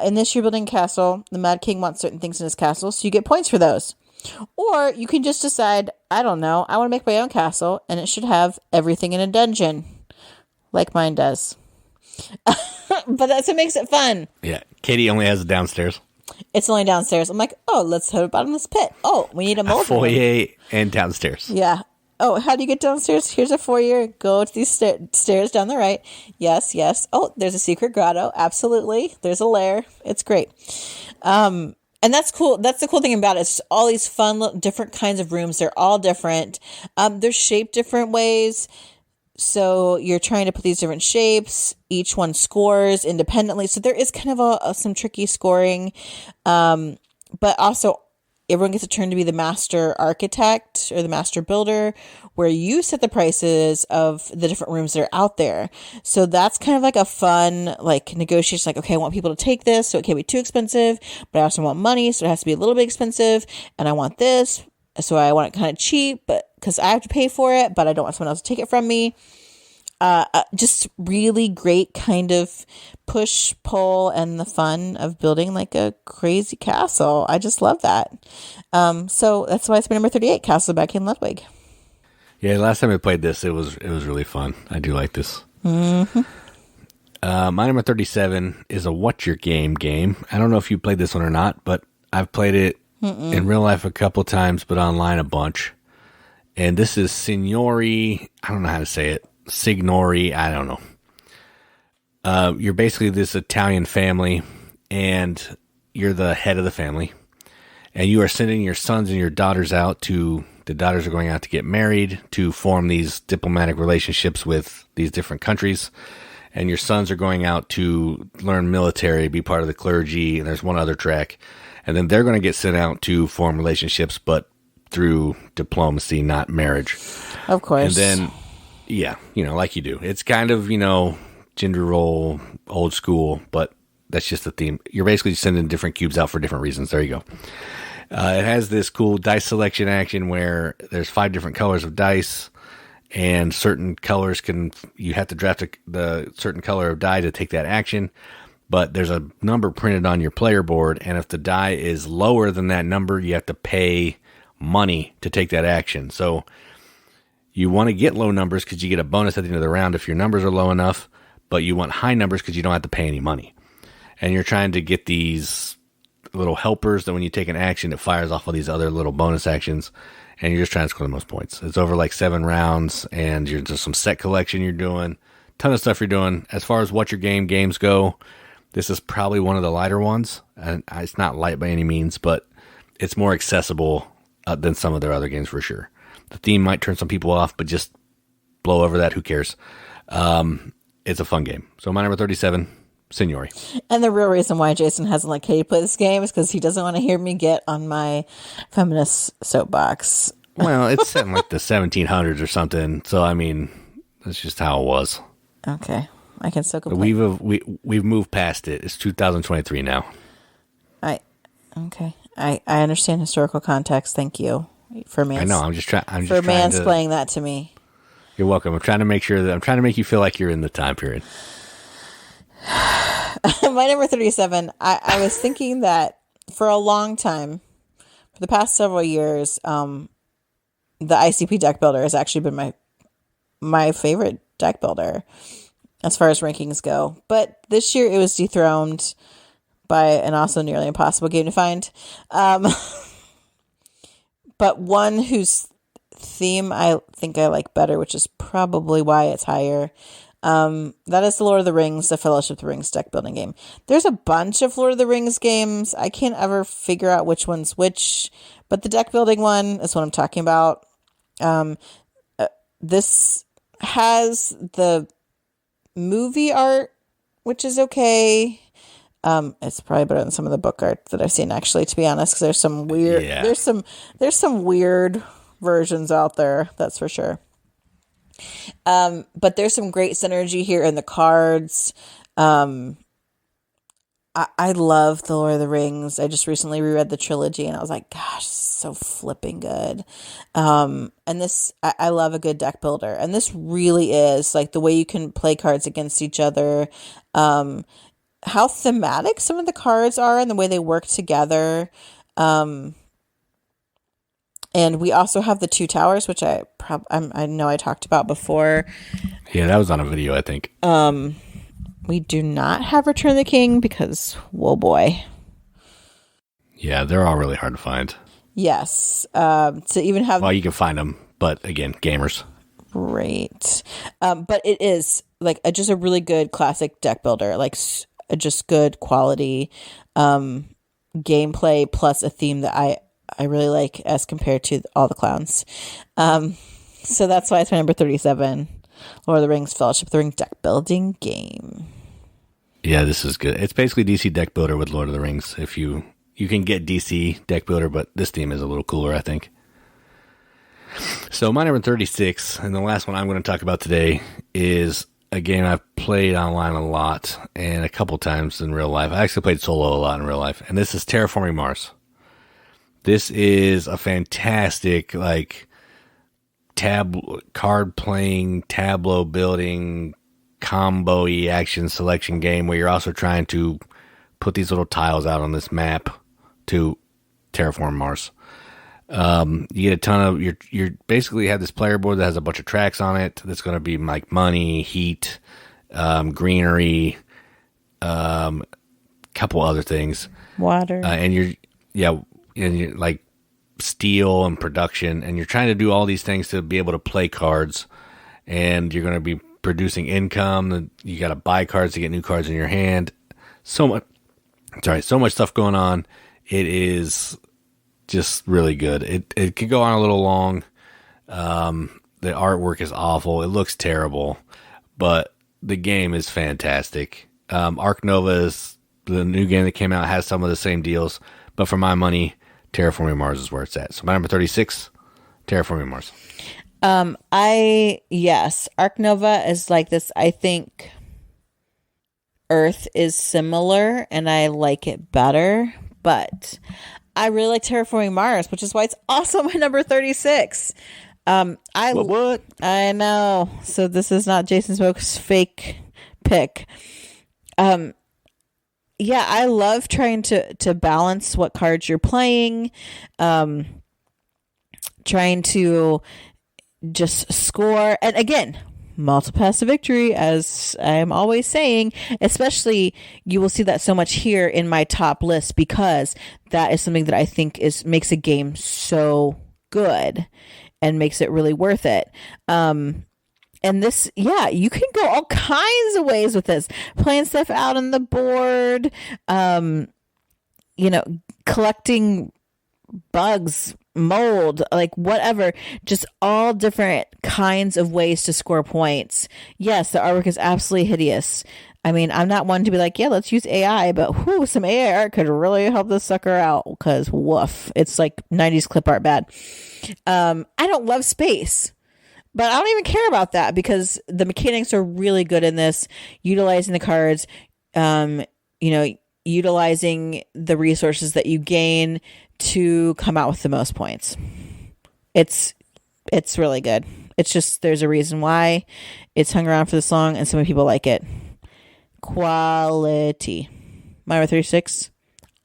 In this, you're building a castle. The Mad King wants certain things in his castle, so you get points for those. Or you can just decide, I don't know, I want to make my own castle, and it should have everything in a dungeon, like mine does. But that's what makes it fun. Yeah, Katie only has it downstairs. It's only downstairs. I'm like, oh, let's have a bottomless pit. Oh, we need a mold room. Foyer and downstairs. Yeah. Oh, how do you get downstairs? Here's a foyer. Go to these stairs down the right. Yes, yes. Oh, there's a secret grotto. Absolutely. There's a lair. It's great. And that's cool. That's the cool thing about it. It's all these fun, different kinds of rooms. They're all different. They're shaped different ways. So you're trying to put these different shapes. Each one scores independently. So there is kind of some tricky scoring. But also everyone gets a turn to be the master architect or the master builder, where you set the prices of the different rooms that are out there. So that's kind of like a fun, like, negotiation. Like, okay, I want people to take this, so it can't be too expensive, but I also want money, so it has to be a little bit expensive. And I want this, so I want it kind of cheap, but because I have to pay for it, but I don't want someone else to take it from me. Just really great kind of push, pull, and the fun of building like a crazy castle. I just love that. So that's why it's my number 38, Castle of Mad King Ludwig. Yeah, last time I played this, it was really fun. I do like this. Mm-hmm. My number 37 is a What's Your Game game. I don't know if you played this one or not, but I've played it in real life a couple times, but online a bunch. And this is Signori. I don't know how to say it. Signori. I don't know. You're basically this Italian family, and you're the head of the family. And you are sending your sons and your daughters out to... The daughters are going out to get married, to form these diplomatic relationships with these different countries. And your sons are going out to learn military, be part of the clergy, and there's one other track. And then they're going to get sent out to form relationships, but through diplomacy, not marriage. Of course. And then, yeah, like you do. It's kind of, gender role, old school, but that's just the theme. You're basically sending different cubes out for different reasons. There you go. It has this cool dice selection action where there's 5 different colors of dice, and certain colors you have to draft the certain color of die to take that action. But there's a number printed on your player board, and if the die is lower than that number, you have to pay money to take that action. So you want to get low numbers because you get a bonus at the end of the round if your numbers are low enough, but you want high numbers because you don't have to pay any money. And you're trying to get these little helpers that when you take an action, it fires off all these other little bonus actions, and you're just trying to score the most points. It's over like 7 rounds, and you're just some set collection you're doing, ton of stuff you're doing. As far as What's Your Game games go, this is probably one of the lighter ones, and it's not light by any means, but it's more accessible than some of their other games for sure. The theme might turn some people off, but just blow over that. Who cares? It's a fun game. So my number 37, Signori. And the real reason why Jason hasn't let Katie play this game is because he doesn't want to hear me get on my feminist soapbox. Well, it's set in like the 1700s or something. So, I mean, that's just how it was. Okay. I can still complain. We've moved past it. It's 2023 now. Okay. I understand historical context. Thank you for I know. I'm just trying. mansplaining that to me. You're welcome. I'm trying to make you feel like you're in the time period. My number 37. I was thinking that for a long time, for the past several years, the ICP deck builder has actually been my favorite deck builder as far as rankings go. But this year it was dethroned by an also nearly impossible game to find. But one whose theme I think I like better, which is probably why it's higher. That is the Lord of the Rings, the Fellowship of the Rings deck building game. There's a bunch of Lord of the Rings games. I can't ever figure out which one's which, but the deck building one is what I'm talking about. This has the movie art, which is okay. It's probably better than some of the book art that I've seen, actually, to be honest, because there's some weird, there's some weird versions out there, that's for sure. But there's some great synergy here in the cards. I love the Lord of the Rings. I just recently reread the trilogy and I was like, gosh, so flipping good. And this, I love a good deck builder. And this really is like the way you can play cards against each other. How thematic some of the cards are and the way they work together. And we also have the 2 towers, which I know I talked about before. Yeah, that was on a video, I think. We do not have Return of the King because, whoa boy. Yeah, they're all really hard to find. Yes. To even have... Well, you can find them, but again, gamers. Right. But it is like just a really good classic deck builder, like just good quality gameplay plus a theme that I really like as compared to all the clowns. So that's why it's my number 37, Lord of the Rings Fellowship of the Ring deck building game. Yeah, this is good. It's basically DC deck builder with Lord of the Rings. If you can get DC deck builder, but this theme is a little cooler, I think. So my number 36, and the last one I'm going to talk about today, is a game I've played online a lot and a couple times in real life. I actually played solo a lot in real life, and this is Terraforming Mars. This is a fantastic, like, card playing, tableau building, combo-y action selection game where you're also trying to put these little tiles out on this map to terraform Mars. You get a ton of you're basically have this player board that has a bunch of tracks on it that's going to be like money, heat, greenery, couple other things, water, and you're like steel and production, and you're trying to do all these things to be able to play cards, and you're going to be producing income. You got to buy cards to get new cards in your hand. So much stuff going on. It is just really good. It could go on a little long. The artwork is awful. It looks terrible, but the game is fantastic. Arc Nova is the new game that came out, has some of the same deals, but for my money, Terraforming Mars is where it's at. So my number 36, Terraforming Mars. Yes, Arc Nova is like this. I think Earth is similar and I like it better, but I really like Terraforming Mars, which is why it's also my number 36. What? I know. So this is not Jason Smoke's fake pick. Yeah, I love trying to balance what cards you're playing, trying to just score. And again, multi-pass to victory, as I'm always saying, especially you will see that so much here in my top list because that is something that I think makes a game so good and makes it really worth it. And this, yeah, you can go all kinds of ways with this. Playing stuff out on the board, collecting bugs, mold, like whatever, just all different kinds of ways to score points. Yes, the artwork is absolutely hideous. I mean, I'm not one to be like, yeah, let's use AI, but some AI art could really help this sucker out because woof, it's like 90s clip art bad. I don't love space, but I don't even care about that because the mechanics are really good in this, utilizing the cards, utilizing the resources that you gain to come out with the most points. It's really good. It's just, there's a reason why it's hung around for this long and so many people like it. Quality. My number 36,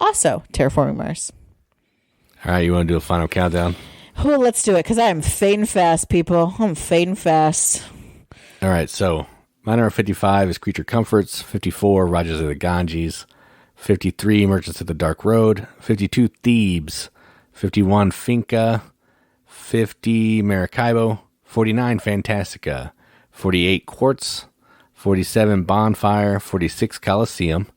also Terraforming Mars. All right, you want to do a final countdown? Oh, let's do it, because I'm fading fast, people. I'm fading fast. All right, so my number 55 is Creature Comforts, 54, Rajas of the Ganges, 53, Merchants of the Dark Road, 52, Thebes, 51, Finca, 50, Maracaibo, 49, Fantastiqa, 48, Quartz, 47, Bonfire, 46, Colosseum,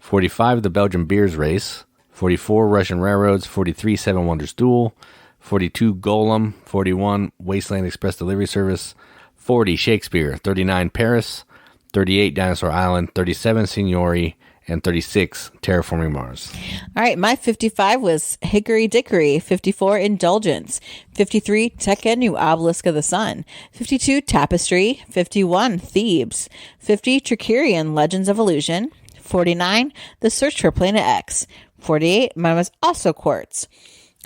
45, The Belgian Beers Race, 44, Russian Railroads, 43, Seven Wonders Duel, 42, Golem, 41, Wasteland Express Delivery Service, 40, Shakespeare, 39, Paris, 38, Dinosaur Island, 37, Signori, and 36, Terraforming Mars. All right, my 55 was Hickory Dickory, 54, Indulgence, 53, Tekhenu, Obelisk of the Sun, 52, Tapestry, 51, Thebes, 50, Trickerion, Legends of Illusion, 49, The Search for Planet X, 48, mine was also Quartz,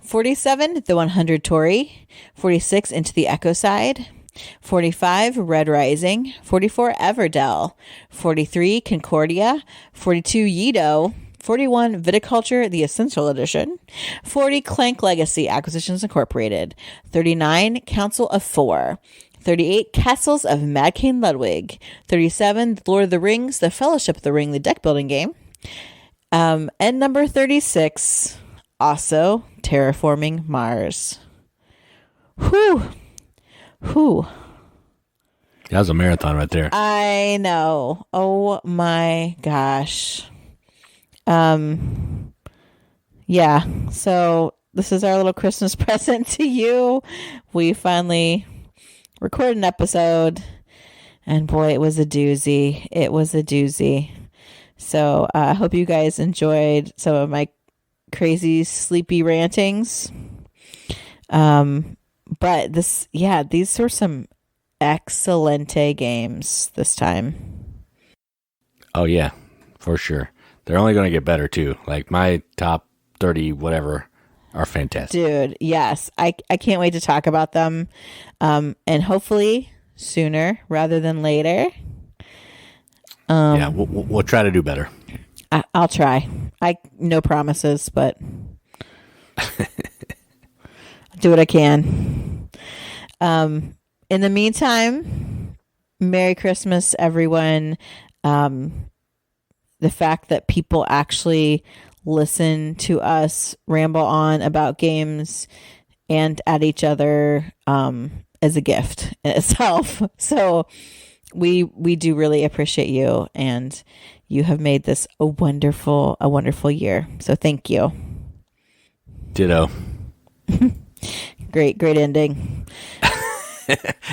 47, The 100 Torii, 46, Into the Echoside, 45, Red Rising, 44, Everdell, 43, Concordia, 42, Yedo, 41, Viticulture, the Essential Edition, 40, Clank Legacy, Acquisitions Incorporated, 39, Council of Four, 38, Castles of Mad King Ludwig, 37, Lord of the Rings, The Fellowship of the Ring, the deck building game, and number 36, also Terraforming Mars. Whew. That was a marathon right there. I know. Oh my gosh. Yeah. So this is our little Christmas present to you. We finally recorded an episode, and boy, it was a doozy. It was a doozy. So I hope you guys enjoyed some of my crazy sleepy rantings. But these were some excellente games this time. Oh yeah, for sure. They're only going to get better too. Like my top 30 whatever are fantastic. Dude, yes. I can't wait to talk about them. And hopefully sooner rather than later. Yeah, we'll try to do better. I'll try. No promises, but I'll do what I can. In the meantime, Merry Christmas, everyone. The fact that people actually listen to us ramble on about games and at each other is a gift in itself. So we do really appreciate you, and you have made this a wonderful year. So thank you. Ditto. Great ending.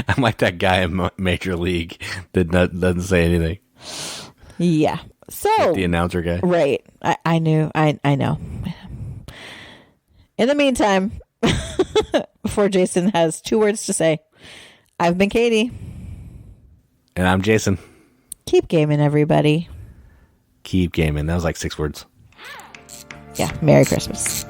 I'm like that guy in Major League that doesn't say anything. Yeah. So like the announcer guy. Right. I knew. I know. In the meantime, before Jason has 2 words to say, I've been Katie. And I'm Jason. Keep gaming, everybody. Keep gaming. That was like 6 words. Yeah. Merry Christmas.